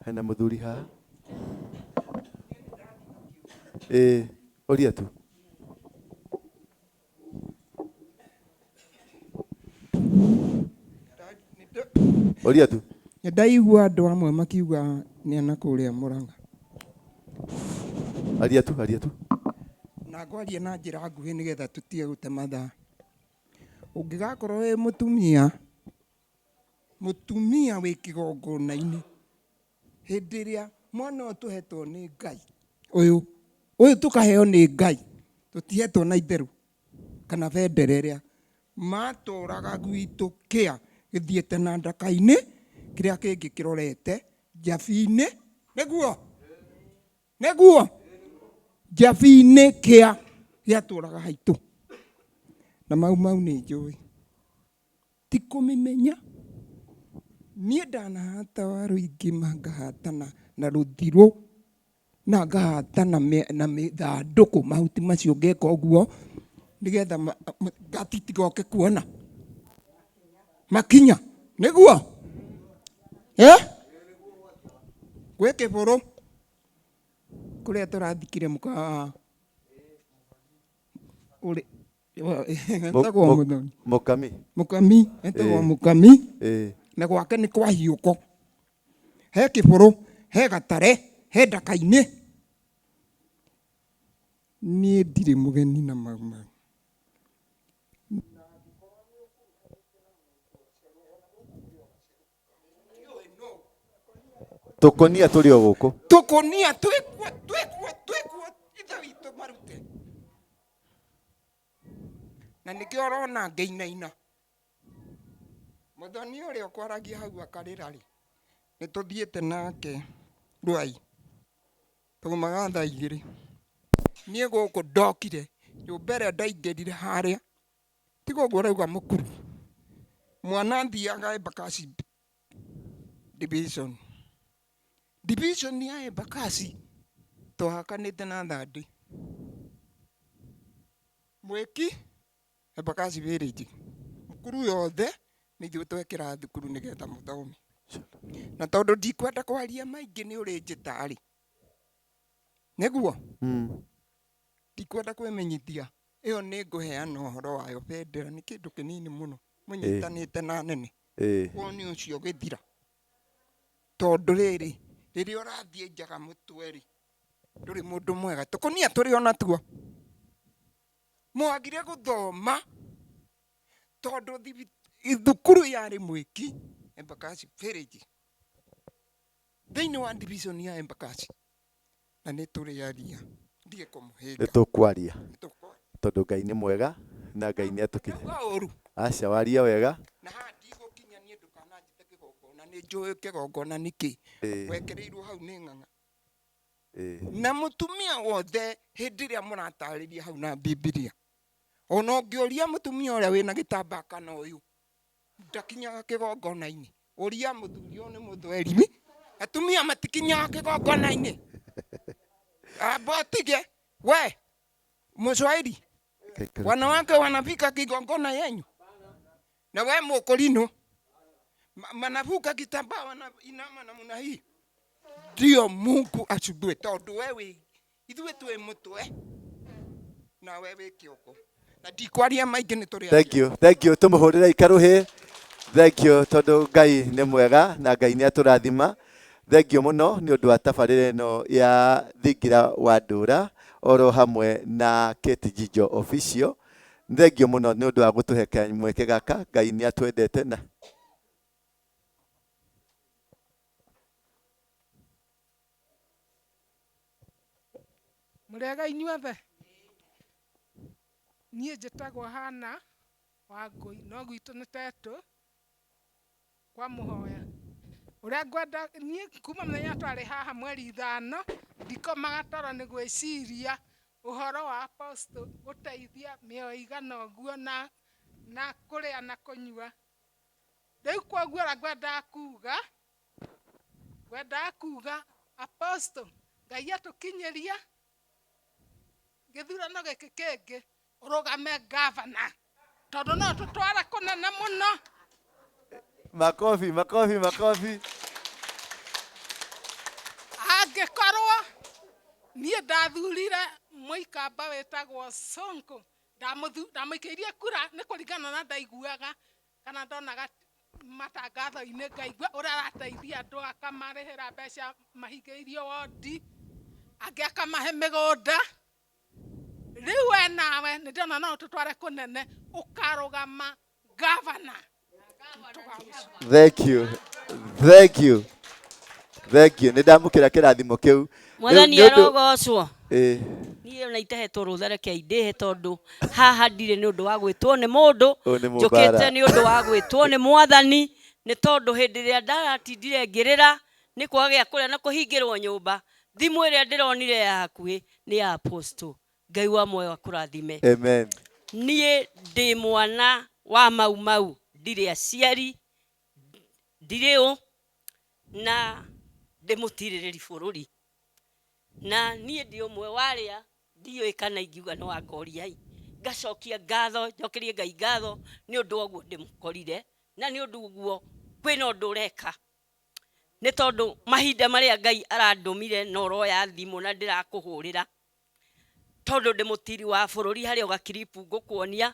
S3: hena mũthuri haha ũria tu ũria tu
S8: ndaigua andũ amwe makiuga nĩ ana kũrĩa Mũrang'a
S3: aria tu
S8: na ngwaria na njĩra nguhĩ nĩgetha tũtige gũte mathaa Ũngĩgakorwo wĩ mũtumia wĩ kĩgongona-inĩ, hĩndĩ ĩrĩa mwana ũyũ tũhetwo nĩ Ngai, ũyũ tũkaheo nĩ Ngai, tũtihetwo na itherũ kana bendera ĩrĩa matũraga gwitũ kĩa gĩthiĩte na ndaka-inĩ, kĩrĩa kĩngĩ kĩrorete njabi-inĩ, nĩguo njabi-inĩ kĩa gĩatũraga haitũ. Na mau nĩ njũĩ, ti kũmĩmenya. Niĩ ndanahata waru ingĩ ngahatana na rũthirũ na ngahatana na mĩthandũkũ, mahuti macio ngeka ũguo nĩgetha gatitigoke kuona makinya, nĩguo gwĩ Kĩbũrũ kũrĩa tũrathikire mũkawa Mũkami, etagwo Mũkami, na gwake nĩ kwa Hiũko. He Kĩbũrũ, he Gatare, he Ndaka-inĩ. Niĩ ndirĩ mũgeni na mau.
S3: Tũkonia tũrĩ o gũkũ.
S8: Tũkonia twĩkuo ithe witũ marute. Na nĩkĩo ũrona ngĩinaina. Mũthoni ũrĩa ũkwaragia hau akarĩra rĩ, nĩ tũthiĩte nake Rwai, tũgomaga thaa 2. Niĩ gũkũ ndokire, nyũmba ĩrĩa ndaingĩrire harĩa, tiga ũguo ũrauga mũkuru. Mwana thiaga Embakasi division. Division ya Embakasi twahakanĩte na Thandi. Mwĩki Embakasi village. Mũkuru yothe nĩ ithuĩ twekĩra thukuru nĩgetha mũthome. Na tondũ ndikwenda kwaria maingĩ nĩ ũrĩ njĩtarĩ, nĩguo ndikwenda kwĩmenyithia, ĩyo nĩ ngũheana ũhoro wayo. Bendera nĩ kĩndũ kĩnini mũno, mũnyitanĩte na nene, woni ũcio gĩthira. Tondũ rĩrĩ, rĩrĩa ũrathiĩ njaga mũtwe rĩ, ndũrĩ mũndũ mwega. Tũkonia tũrĩ ona tuo, mwagire gũthoma tondũ thukuru yarĩ Mwĩki Embakasi village, thĩinĩ wa division ya Embakasi. Na nĩ tũrĩaria, ndiĩ kũmũhĩnga, nĩ tũkwaria tondũ Ngai nĩ mwega na Ngai nĩ atũkĩrĩire. Aca waria wega. Na haha ndigũkinya niĩ ndũkananjĩte kĩgongona, nĩ njũĩ kĩgongona nĩkĩ wekĩrĩirwo hau nĩ ng'ang'a. Na mũtumia wothe hĩndĩ ĩrĩa mũratarĩria hau na Bibilia, ona ũngĩũria mũtumia ũrĩa wĩna gĩtambaya kana ũyũ ndakinyaga kĩgongona-inĩ, ũria mũthuri ũyũ nĩ mũthweri, atumia matikinyaga kĩgongona-inĩ. Abotige we Mswahili, wanawake wanafika kigongona yenyu, na we Mkolino manavuka kitambaa wanainama namna hii. Ndio Mungu achubue, tondũ wewe ithuĩ twĩ mũtwe na wewe kĩoko. Na ndikwaria maingĩ nĩ tũrĩa. Thank you, tũmũhũrĩre ikarũhĩ. Thank you, tondũ Ngai nĩ mwega na Ngai nĩ atũrathima. Thank you mũno nĩ ũndũ wa tabarĩra ĩno ya Thingira wa Ndũra oro hamwe na Kate Jijo official. Thank you mũno nĩ ũndũ wa gũtũhe mweke gaka. Ngai nĩ atwendete na
S9: Mũrega inyuothe. Niĩ njĩtagwo Hana Wangũi, no gwitũ nĩ Tetũ kwa Mũhoya. Ũrĩa ngwenda niĩ kuma mũthenya twarĩ haha mweri 5 ndikomaga toro nĩ gwĩciria ũhoro wa apostle gũteithia mĩoyo igana ũguo na kũrĩa na kũnyua. Rĩu kwoguo ngwendaga kuga apostle Ngai atũkinyĩria gĩthurano gĩkĩ kĩngĩ ũrũgame gavana, tondũ no tũtware kũnene mũno.
S3: Makofi.
S9: Angĩkorwo niĩ ndathurire mũikamba wĩtagwo Sonko, ndamũikĩirie kura nĩ kũringana na ndaiguaga kana ndonaga matangatho-inĩ, ngaigua ũrĩa arateithia andũ akamarĩhĩra mbeca mahingĩirio wondi, angĩ akamahe mĩgũnda. Rĩu we nawe nĩ ndĩrona no tũtware kũnene, ũkarũgama governor.
S3: Thank you. Thank you. Thank you. Nindamukira kirathimo kiu.
S7: Mwathani arogocwo. Niĩ ona itehetwo rũtha reke ndĩhe tondũ haha ndirĩ nĩ ũndũ wa gwĩtwo nĩ mũndũ, njũkĩte nĩ ũndũ wa gwĩtwo nĩ Mwathani, nĩ tondũ hĩndĩ ĩrĩa ndaratindire ngĩrĩra nĩ kwaga gĩa kũrĩa na kũhingĩrwo nyũmba, thimũ ĩrĩa ndĩronire ya hakuhĩ nĩ ya Apostle. Ngai wa muoyo akũrathime.
S3: Amen.
S7: Niĩ ndĩ mwana wa mau ndirĩ aciari, ndirĩ ũ na ndĩmũtirĩrĩri bũrũri. Na niĩ ndĩ ũmwe warĩa ndiũĩ kana ingiuga nĩ wa ngoriai, ngacokia ngatho, njokerie Ngai ngatho nĩ ũndũ ũguo ndĩmũkorire, na nĩ ũndũ ũguo kwĩna ũndũ ũreka. Nĩ tondũ mahinda marĩa Ngai arandũmire na ũroya thimũ na ndĩrakũhũrĩra, tondũ ndĩ mũtiri wa bũrũri harĩ ũgakiripu ngũkuonia,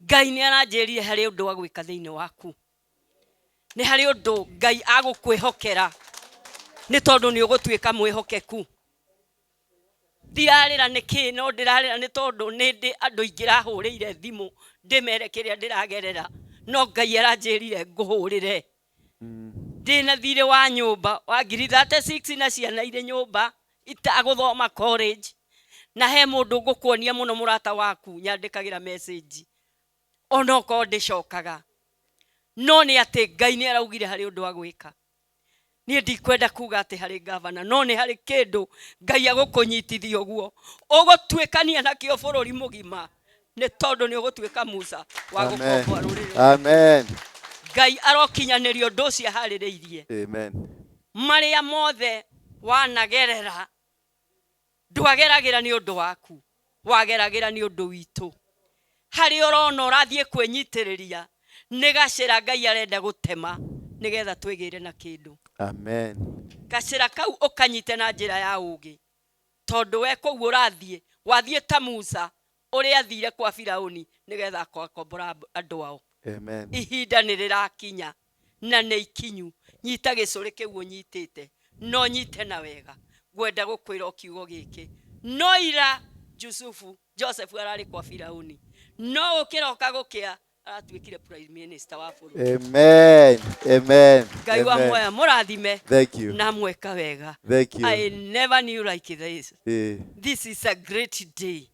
S7: Ngai nĩ aranjĩrire harĩ ũndũ wa gwĩka thĩinĩ waku. Nĩ harĩ ũndũ Ngai agũkwĩhokera, nĩ tondũ nĩ ũgũtuĩka mwĩhokeku. Ndirarĩra nĩkĩ, no ndĩrarĩra nĩ tondũ nĩ ndĩ andũ aingĩ rahũrĩire thimũ ndĩmere kĩrĩa ndĩragerera, no Ngai aranjĩrire ngũhũrĩre. Ndĩna thirĩ wa nyũmba wa ngiri 36 na ciana irĩ nyũmba itagũthoma college, na he mũndũ ngũkuonia mũno mũrata waku nyandĩkagĩra message ona okorwo ndĩcokaga, no nĩ atĩ Ngai nĩ araugire harĩ ũndũ wa gwĩka. Niĩ ndikwenda kuga atĩ harĩ governor, no nĩ harĩ kĩndũ Ngai agũkũnyitithia ũguo ũgũtuĩkania nakĩo bũrũri mũgima, nĩ tondũ nĩ ũgũtuĩka Musa wa gũkomboa rũrĩrĩ. Amen. Ngai arokinyanĩria ũndũ ũcio aharĩrĩirie. Amen. Marĩa mothe wanagerera ndwageragĩra nĩ ũndũ waku, wageragĩra nĩ ũndũ witũ. Harĩ ũrona ũrathiĩ kwĩnyitĩrĩria nĩ gacĩra Ngai arenda gũtema nĩgetha twĩgĩre na kĩndũ. Amen. Gacĩra kau ũkanyite na njĩra ya ũũgĩ, tondũ we kũu ũrathiĩ wathiĩ ta Musa ũrĩa athire kwa Firaũni nĩgetha akombora andũ ao. Amen. Ihinda nĩ rĩrakinya na nĩ ikinyu, nyita gĩcũrĩ kĩu ũnyitĩte, no nyite na wega. Ngwenda gũkwĩra kiugo gĩkĩ, no ira Joseph ararĩ kwa Firaũni, no ũkĩroka gũkĩa atuĩkire prime minister wa bũrũri. Amen. Amen. Ngai wa muoyo mũrathime. Thank you. Na mweka wega. Thank you. I never knew like this. This is a great day.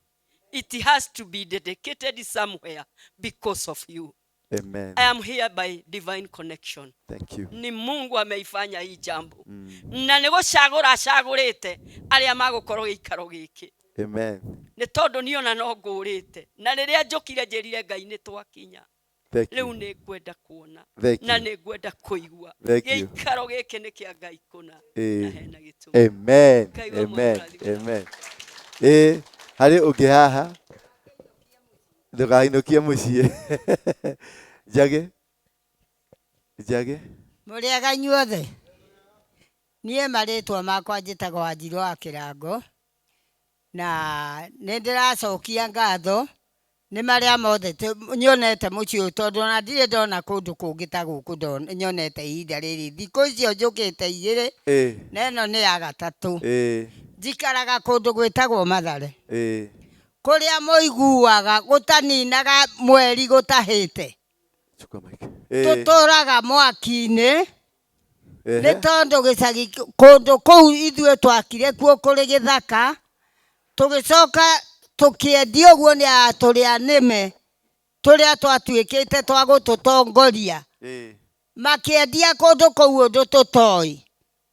S7: It has to be dedicated somewhere because of you. Amen. I am here by divine connection. Thank you. Ni Mungu ameifanya hii jambo. Na nĩ gũcagũra acagũrĩte arĩa magũkorwo gĩikaro gĩkĩ. Amen. Nĩ tondũ niona no ngũrĩte na rĩrĩa njũkire njĩrire Ngai nĩ twakinya. Rĩu nĩ ngwenda kuona na nĩ ngwenda kũigua gĩikaro gĩkĩ nĩ kĩa Ngai kũna na hena gĩtũmi. Amen. Amen. Amen. Harĩ ũngĩ haha ndũgainũkie mũciĩ. Njage
S6: mũrĩega inyuothe. Niĩ marĩtwa makwa njĩtagwo Wanjirũ wa Kĩrango, na nĩ ndĩracokia ngatho nĩ marĩa mothe nyonete mũciĩ ũyũ, tondũ ona ndirĩ ndona kũndũ kũngĩ ta gũkũ nyonete ihinda rĩrĩ. Thikũ icio njũkĩte igĩrĩ na ĩno nĩ ya gatatũ. Njikaraga kũndũ gwĩtagwo Mathare, kũrĩa mũiguaga gũtaninaga mweri gũtahĩte, tũtũraga mwaki-inĩ. Nĩ tondũ gĩcagi kũndũ kũu ithuĩ twakire kuo kũrĩ gĩthaka, tũgĩcoka tũkĩendio ũguo nĩ atũrĩa nĩme tũrĩa twatuĩkĩte twa gũtũtongoria, makĩendia kũndũ kũu ũndũ tũtoĩ,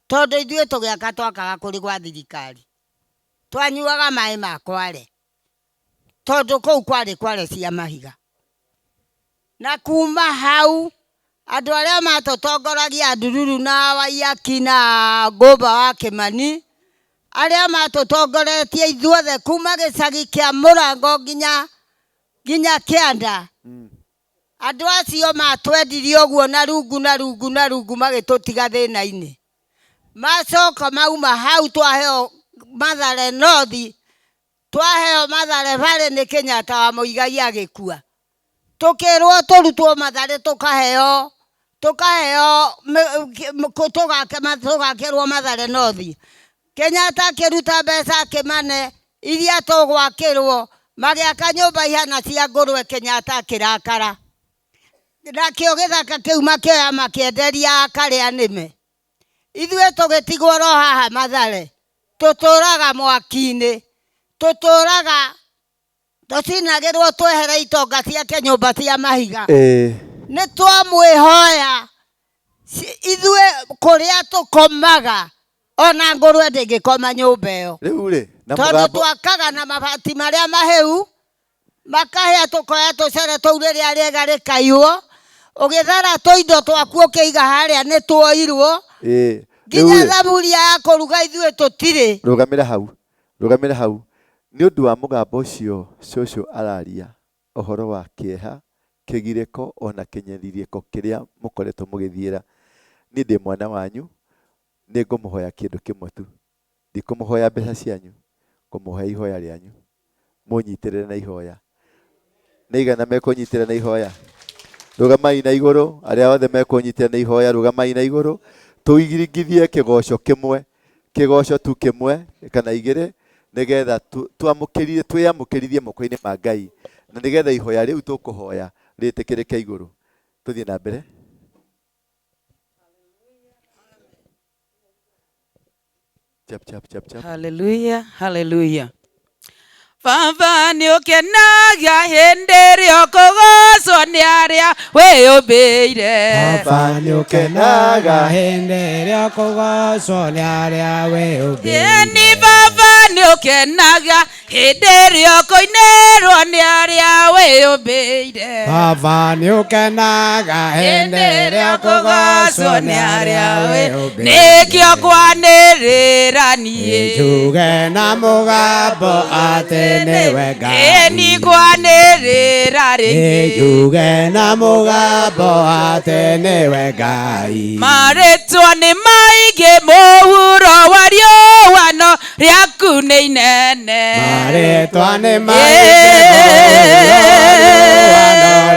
S6: tondũ ithuĩ tũgĩaka twakaga kũrĩ gwa thirikari, twanyuaga maĩ ma Kware, tondũ kũu kwarĩ Kware cia mahiga. Na kuma hau andũ arĩa matũtongoragia Ndururu na Waiyaki na Ngũmba wa Kĩmani, arĩa matũtongoretie ithuothe kuma gĩcagi kĩa Mũrango nginya Kĩanda, andũ acio matwendirie ũguo na rungu magĩtũtiga thĩna-inĩ. Macoka mauma hau twaheo Mathare North, twaheo Mathare Valley nĩ Kenyatta wa Mũigai agĩkua, tũkĩrwo tũrutwo Mathare tũgakĩrwo Mathare North. Kenyatta akĩruta mbeca akĩmane iria tũgwakĩrwo, magĩaka nyũmba ihana cia ngũrwe. Kenyatta akĩrakara nakĩo gĩthaka kĩu makĩoya makĩenderia akarĩa nĩme. Ithuĩ tũgĩtigwo ro haha Mathare, tũtũũraga mwaki-inĩ, tũtũũraga tũcinagĩrwo twehere itonga ciake nyũmba cia mahiga. Nĩ twamwĩhoya ithuĩ kũrĩa tũkomaga ona ngũrwe ndĩngĩkoma nyũmba ĩyo, tondũ twakaga na mabati marĩa mahĩu, makahĩa tũkoya tũcere tũu rĩrĩa rĩega rĩkaiywo, ũgĩthara tũindo twaku ũkĩiga harĩa nĩ tuoirwo, nginya thaburia ya kũruga ithuĩ tũtirĩ.
S3: Rũgamĩra hau nĩ ũndũ wa mũgambo ũcio cũcũ araria ũhoro wa kĩeha, kĩgirĩko ona kĩnyariirĩko kĩrĩa mũkoretwo mũgĩthiĩra. Niĩ ndĩ mwana wanyu, nĩ ngũmũhoya kĩndũ kĩmwe tu, ndikũmũhoya mbeca cianyu, ngũmũhoya ihoya rĩanyu, mũnyitĩrĩre na ihoya. Nĩ igana mekũnyitĩrĩra na ihoya? Rũgamai na igũrũ, arĩa othe mekũnyitĩrĩra na ihoya, rũgamai na igũrũ, tũigirigithie kĩgoco kĩmwe, kĩgoco tu kĩmwe kana igĩrĩ, nĩgetha twĩamũkĩrithie moko-inĩ ma Ngai, na nĩgetha ihoya rĩu tũkũhoya rĩtĩkĩrĩke igũrũ. Tũthiĩ na mbere. Chap.
S10: Hallelujah, hallelujah. Baba nĩ ũkenaga hĩndĩ ĩrĩa ũkũgocwo nĩ arĩa wĩyũmbĩire.
S11: Baba nĩ ũkenaga hĩndĩ ĩrĩa ũkũgocwo nĩ arĩa wĩyũmbĩire.
S10: Ni baba nĩ ũkenaga hĩndĩ ĩrĩa ũkũinĩrwo nĩ arĩa wĩyũmbĩire.
S11: Baba nĩ ũkenaga hĩndĩ ĩrĩa ũkũgocwo nĩ arĩa wĩyũmbĩire.
S10: Nĩkĩo kwanĩrĩra niĩ
S11: njuge na mũgambo atĩ nĩwe Ngai.
S10: Ĩni kwanĩrĩra rĩngĩ
S11: njuge na mũgambo atĩ nĩwe Ngai.
S10: Marĩtwa nĩ maingĩ mũhuro wa riũwano rĩaku nĩ inene.
S11: Marĩtwa nĩ maingĩ mũhuro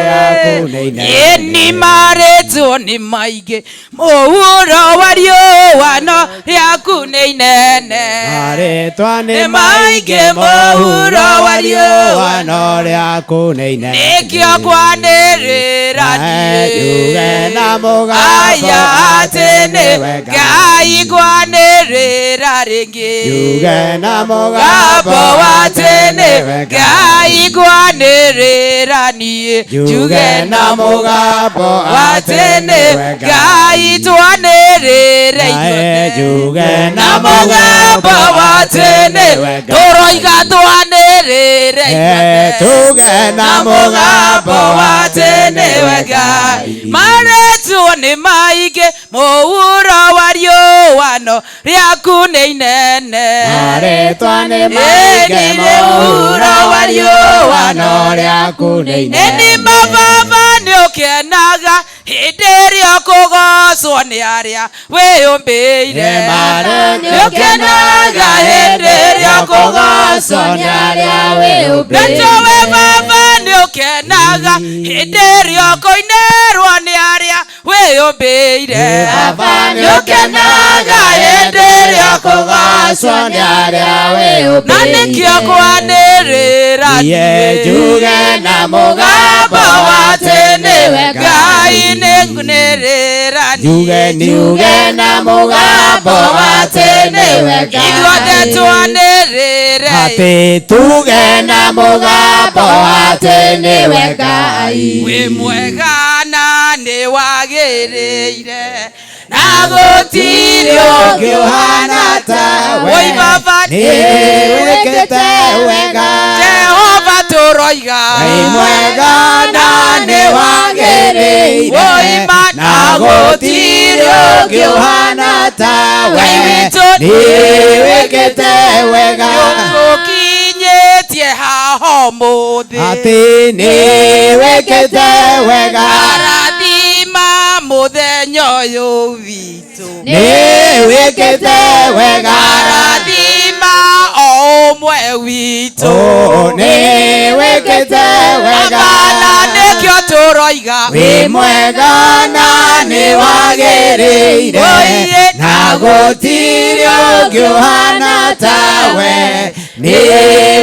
S11: rĩaku nĩ inene.
S10: Ĩni marĩtwa nĩ maingĩ mũhuro wa riũwano rĩaku nĩ inene.
S11: Marĩtwa nĩ maingĩ mũhuro wa riũwano rĩaku nĩ inene.
S10: Nĩkĩo kwanĩrĩra niĩ
S11: njuge na mũgambo atĩ nĩwe
S10: Ngai. Kwanĩrĩra rĩngĩ
S11: njuge na mũgambo atĩ nĩwe
S10: Ngai. Kwanĩrĩra niĩ
S11: njuge na mũgambo atĩ nĩwe
S10: Ngai. Twanĩrĩre ithuothe
S11: njuge
S10: na mũgambo atĩ nĩwe tũroiga twanĩrĩre ithuothe
S11: tuge na mũgambo
S10: atĩ nĩwe Ngai. Marĩtwa nĩ maingĩ mũhuro wa riũwano rĩaku nĩ inene.
S11: Marĩtwa nĩ maingĩ mũhuro wa riũwano rĩaku nĩ inene.
S10: Ĩni baba nĩ ũkenaga hĩndĩ ĩrĩa ũkũgocwo nĩ arĩa wĩyũmbĩire.
S11: Nĩ ũkenaga hĩndĩ ĩrĩa ũkũgocwo nĩ arĩa wĩyũmbĩire.
S10: Nĩtũĩ baba nĩ ũkenaga hĩndĩ ĩrĩa ũkũinĩrwo nĩ arĩa wĩyũmbĩire.
S11: Baba nĩ ũkenaga hĩndĩ ĩrĩa ũkũgocwo nĩ arĩa wĩyũmbĩire.
S10: Na nĩkĩo kwanĩrĩra
S11: niĩ njuge na mũgambo atĩ nĩwe
S10: Ngai. Nĩngunĩrĩra
S11: njuge na mũgambo atĩ nĩwe Ngai.
S10: Ithuothe twanĩrĩre
S11: atĩ tuge na mũgambo atĩ nĩwe Ngai.
S10: wĩ mwega na nĩ wagĩrĩire na gũtirĩ ũngĩ ũhana tawe. Oi baba
S11: nĩ wĩkĩte wega.
S10: Jehova tũroiga
S11: wĩ mwega na nĩ wagĩrĩire.
S10: Oi
S11: na gũtirĩ ũngĩ ũhana tawe. nĩ wĩkĩte wega.
S10: tũkinyĩtie haha ũmũthĩ
S11: atĩ nĩ wĩkĩte wega.
S10: arathima mũthenya ũyũ witũ.
S11: nĩ wĩkĩte wega.
S10: arathima o ũmwe witũ.
S11: nĩ wĩkĩte wega.
S10: na nĩkĩo tũroiga
S11: wĩ mwega na nĩ wagĩrĩire. na gũtirĩ ũngĩ ũhana tawe. nĩ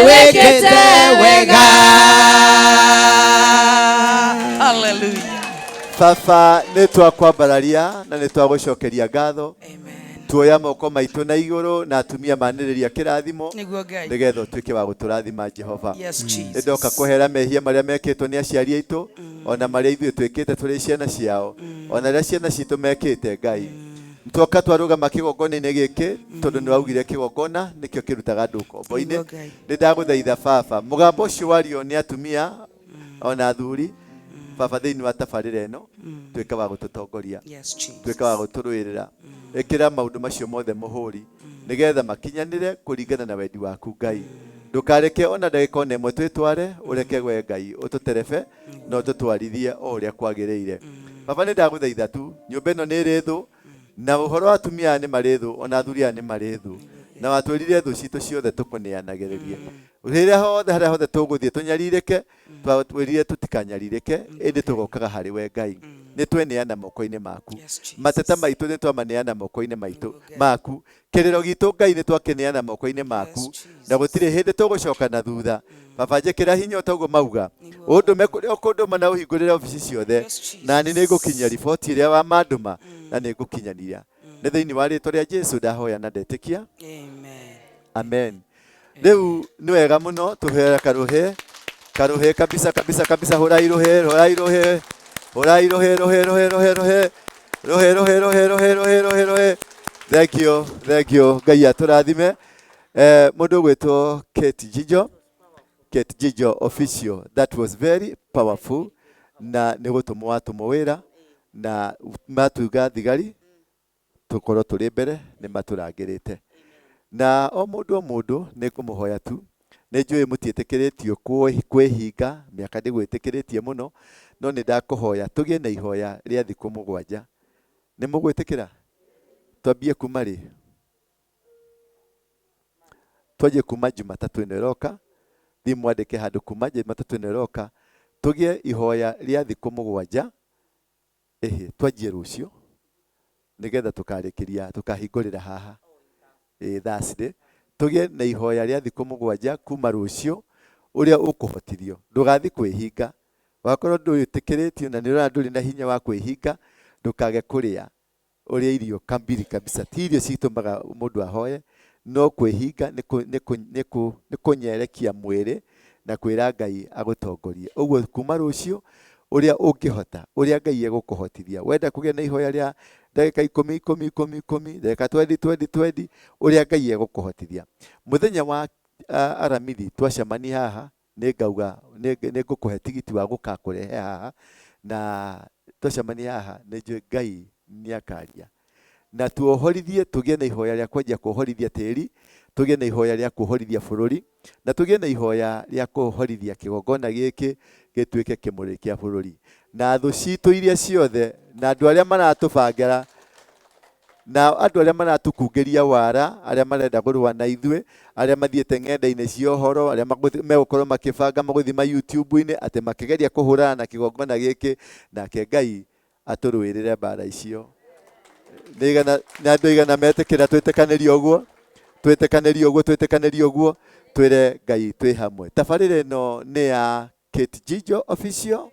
S11: wĩkĩte wega.
S10: Hallelujah.
S3: Baba nĩ twakwambararia na nĩ twagũcokeria ngatho. Tuoya moko maitũ na igũrũ na atumia manĩrĩria kĩrathimo nĩgetha ũtuĩke wa gũtũrathima Jehova. Nĩndoka kũhera mehia marĩa mekĩtwo nĩ aciari aitũ, ona marĩa ithuĩ twĩkĩte tũrĩ ciana ciao, ona rĩrĩa ciana citũ mekĩte Ngai. Twoka twarũgama kĩgongona-inĩ gĩkĩ tondũ nĩ waugire kĩgongona nĩkĩo kĩrutaga andũ ũkombo-inĩ. Nĩndagũthaitha Baba, mũgambo ũcio wario nĩ atumia ona athuri, Baba thĩinĩ wa tabarĩra ĩno tuĩka wa gũtũtongoria, tuĩka wa gũtũrũĩrĩra, ĩkĩra maũndũ macio mothe mũhũri nĩgetha makinyanĩre kũringana na wendi waku Ngai. Ndũkareke ona ndagĩka ona ĩmwe twĩtware, ũreke we Ngai ũtũterebe na ũtũtwarithie o ũrĩa kwagĩrĩire. Baba nĩndagũthaitha tu, nyũmba ĩno nĩ ĩrĩ thũ, na ũhoro wa atumia nĩ marĩ thũ, ona athuri aya nĩ marĩ thũ, na watwĩrire thũ citũ ciothe tũkũneanagĩrĩrie. Rĩrĩa hothe harĩa hothe tũgũthiĩ tũnyarirĩke, twatwĩrire tũtikanyarirĩke, ĩndĩ tũgokaga harĩ we Ngai. Nĩ tweneana moko-inĩ maku. Mateta maitũ nĩ twamaneana moko-inĩ maitũ maku. Kĩrĩro gitũ Ngai nĩ twakĩneana moko-inĩ maku, na gũtirĩ hĩndĩ tũgũcoka na thutha. Baba njĩkĩra hinya ũtaguo mauga, ũndũme kũrĩa ũkũndũma na ũhingũrĩre obici ciothe, na nĩ nĩngũkinyia riboti ĩrĩa wamandũma na nĩngũkinyanĩria. Nĩ thĩinĩ wa rĩĩtwa rĩa Jesu ndahoya na ndetĩkia. Amen. Rĩu nĩ wega mũno tũhera karũhĩ kabisa kabisa kabisa. Hũrai rũhĩ, hũrai rũhĩ, hũrai rũhĩ, rũhĩ, rũhĩ, rũhĩ, rũhĩ, rũhĩ, rũhĩ, rũhĩ, rũhĩ, rũhĩ, rũhĩ, rũhĩ. Thank you, thank you. Ngai atũrathime. Mũndũ ũgwĩtwo Kate Jijo official. That was very powerful. Na nĩ gũtũmwo watũmwo wĩra na matuga thigari tũkorwo tũrĩ mbere nĩ matũrangĩrĩte. Na o mũndũ nĩ kũmũhoya tu. Nĩ njũĩ mũtiĩtĩkĩrĩtio kwĩhinga, mĩaka ndĩgwĩtĩkĩrĩtie mũno, no nĩ ndakũhoya tũgĩe na ihoya rĩa thikũ 7. Nĩ mũgwĩtĩkĩra? Twambie kuma rĩ? Twanjie kuma Jumatatũ ĩno ĩroka, thiĩ mwandĩke handũ kuma Jumatatũ ĩno ĩroka, tũgĩe ihoya rĩa thikũ 7. Twanjie rũciũ nĩgetha tũkarĩkĩria tũkahingũrĩra haha Thursday. Tũgĩe na ihoya rĩa thikũ 7 kuma rũciũ ũrĩa ũkũhotithio. Ndũgathi kwĩhinga. Wakorwo ndũĩtĩkĩrĩtio na nĩũrona ndũrĩ na hinya wa kwĩhinga, ndũkage kũrĩa ũrĩa irio kambiri kabisa. Ti irio citũmaga mũndũ ahoye, no kwĩhinga nĩ kũnyerekia mwĩrĩ na kwĩra Ngai agũtongorie. Ũguo kuma rũciũ ũrĩa ũngĩhota, ũrĩa Ngai egũkũhotithia. Wenda kũgĩa na ihoya rĩa ndagĩka 10, ndagĩka 20, ũrĩa Ngai egũkũhotithia. Mũthenya wa aramithi twacemania haha, nĩ ngũkũhe tigiti wa gũkakũrehe haha, na twacemania haha nĩ njũĩ Ngai nĩ akaria. Na tuohorithie, tũgĩe na ihoya rĩa kwanjia kuohorithia tĩri, tũgĩe na ihoya rĩa kuohorithia bũrũri, na tũgĩe na ihoya rĩa kuohorithia kĩgongona gĩkĩ gĩtuĩke kĩmũrĩ kĩa bũrũri. Na thũ citũ iria ciothe, na andũ arĩa maratũbangĩra, na andũ arĩa maratũkungĩria wara, arĩa marenda kũrũa na ithuĩ, arĩa mathiĩte ng'enda-inĩ cia ũhoro, arĩa megũkorwo makĩbanga magũthima YouTube-inĩ atĩ makĩgeria kũhũrana na kĩgongona gĩkĩ, nake Ngai atũrũĩrĩre mbara icio. Na andũ igana metĩkĩra twĩtĩkanĩrie ũguo, twĩtĩkanĩrie ũguo, twĩre Ngai twĩ hamwe. Tabarĩra ĩno nĩ ya Kate Jijo official.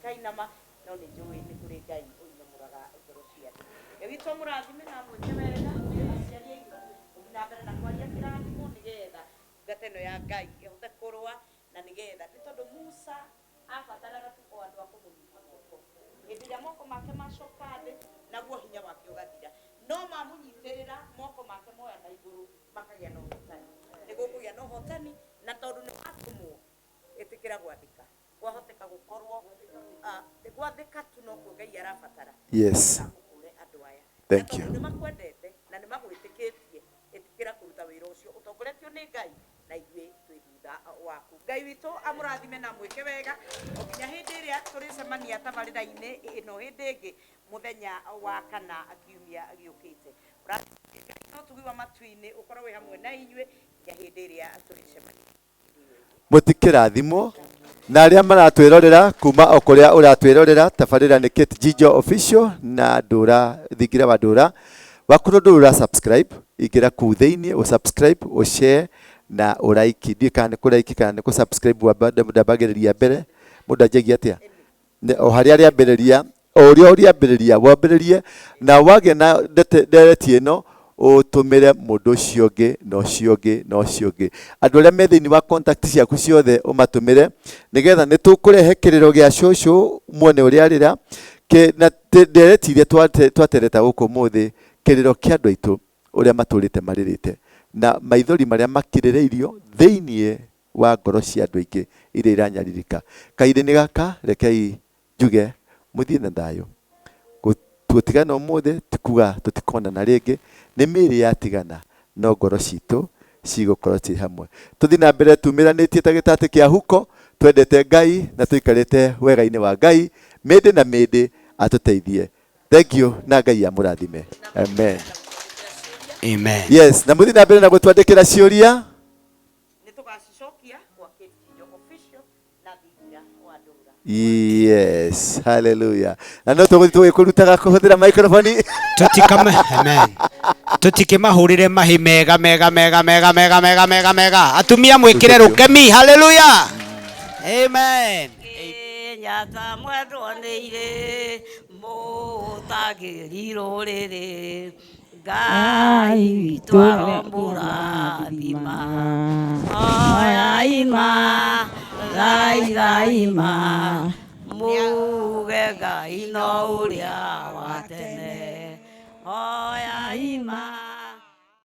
S2: Kainama no nĩ njũĩ nĩ kũrĩ Ngai ũinamũraga ngoro ciake. Witũ mũrathime na mwĩke wega aciari aitũ gũthiĩ na mbere na kwaria kĩrathimo nĩgetha ngata ĩno ya Ngai ĩhote kũrũa, na nĩgetha nĩ tondũ Musa abataraga tu o andũ a kũmũnyita moko. Hĩndĩ ĩrĩa moko make macoka thĩ, naguo hinya wake ũgathira. No mamũnyitĩrĩra moko make moya na igũrũ makagĩa na ũhotani. Nĩ gũkũgĩa na ũhotani, na tondũ nĩ watũmwo ĩtĩkĩra gwandĩka. Kwahoteka gũkorwo gwathĩka tu no kuo Ngai arabatara.
S3: Yes. Thank you.
S2: Nĩ makwendete na nĩ magwĩtĩkĩtie, ĩtĩkĩra kũruta wĩra ũcio ũtongoretio nĩ Ngai na ithuĩ twĩ thutha waku. Ngai witũ amũrathime na mwĩke wega nginya hĩndĩ ĩrĩa tũrĩcemania tabarĩra-inĩ ĩno hĩndĩ ĩngĩ mũthenya wa kana kiumia gĩũkĩte. No tũgĩwa matu-inĩ ũkorwo wĩ hamwe na inyuĩ nginya hĩndĩ ĩrĩa tũrĩcemania.
S3: Mũtikĩrathimwo na aria maratwirorera kuma okuria uratwirorera tabarira ni Kate Jijo official na Ndura Thingira wa Ndura wakorwo ndura subscribe igira ku thiini o subscribe o share na o like ndikane ku like kana ku subscribe wa ndabagiriria mbere mundu anjagia atia o haria ria mberiria o ria mberiria wamberirie na wage na ndereti ino utumire mundu ucio ngi no ciongi no ciongi andu aria me thiini wa contact ciaku ciothe umatumire nigetha nitukurehe kiriro gia shosho muone uria arira ke na ndereti iria twatereta guku muthi kiriro kia andu aitu uria maturite maririte na maithori maria makirireirio thiini wa ngoro cia andu aingi iria iranyaririka kairi-ini gaka rekei njuge muthie na thayo tutigana umuthi tikuga tutikonana ringi ni miri yatigana no ngoro citu cigukorwo ci hamwe tuthii na mbere tumiranitie ta gitati kia huko twendete Ngai na tuikarite wega-ini wa Ngai mindi na mindi atuteithie. Thank you na Ngai amurathime. Amen.
S10: Amen.
S3: Yes, na muthii na mbere na gutwandikira ciuria Yes, hallelujah. Na no tuguthi kurutaga kuhuthira microphone.
S10: Amen. Tutikimahurire mahi mega mega mega mega mega mega mega mega. Atumia mwikire rukemi. Hallelujah. Amen.
S7: Nyata mwendwo nĩirĩ mũtangĩri rũrĩrĩ Ngai witũ aromũrathima oya ima Ngai ima muge Ngai no ũrĩa wa tene oya ima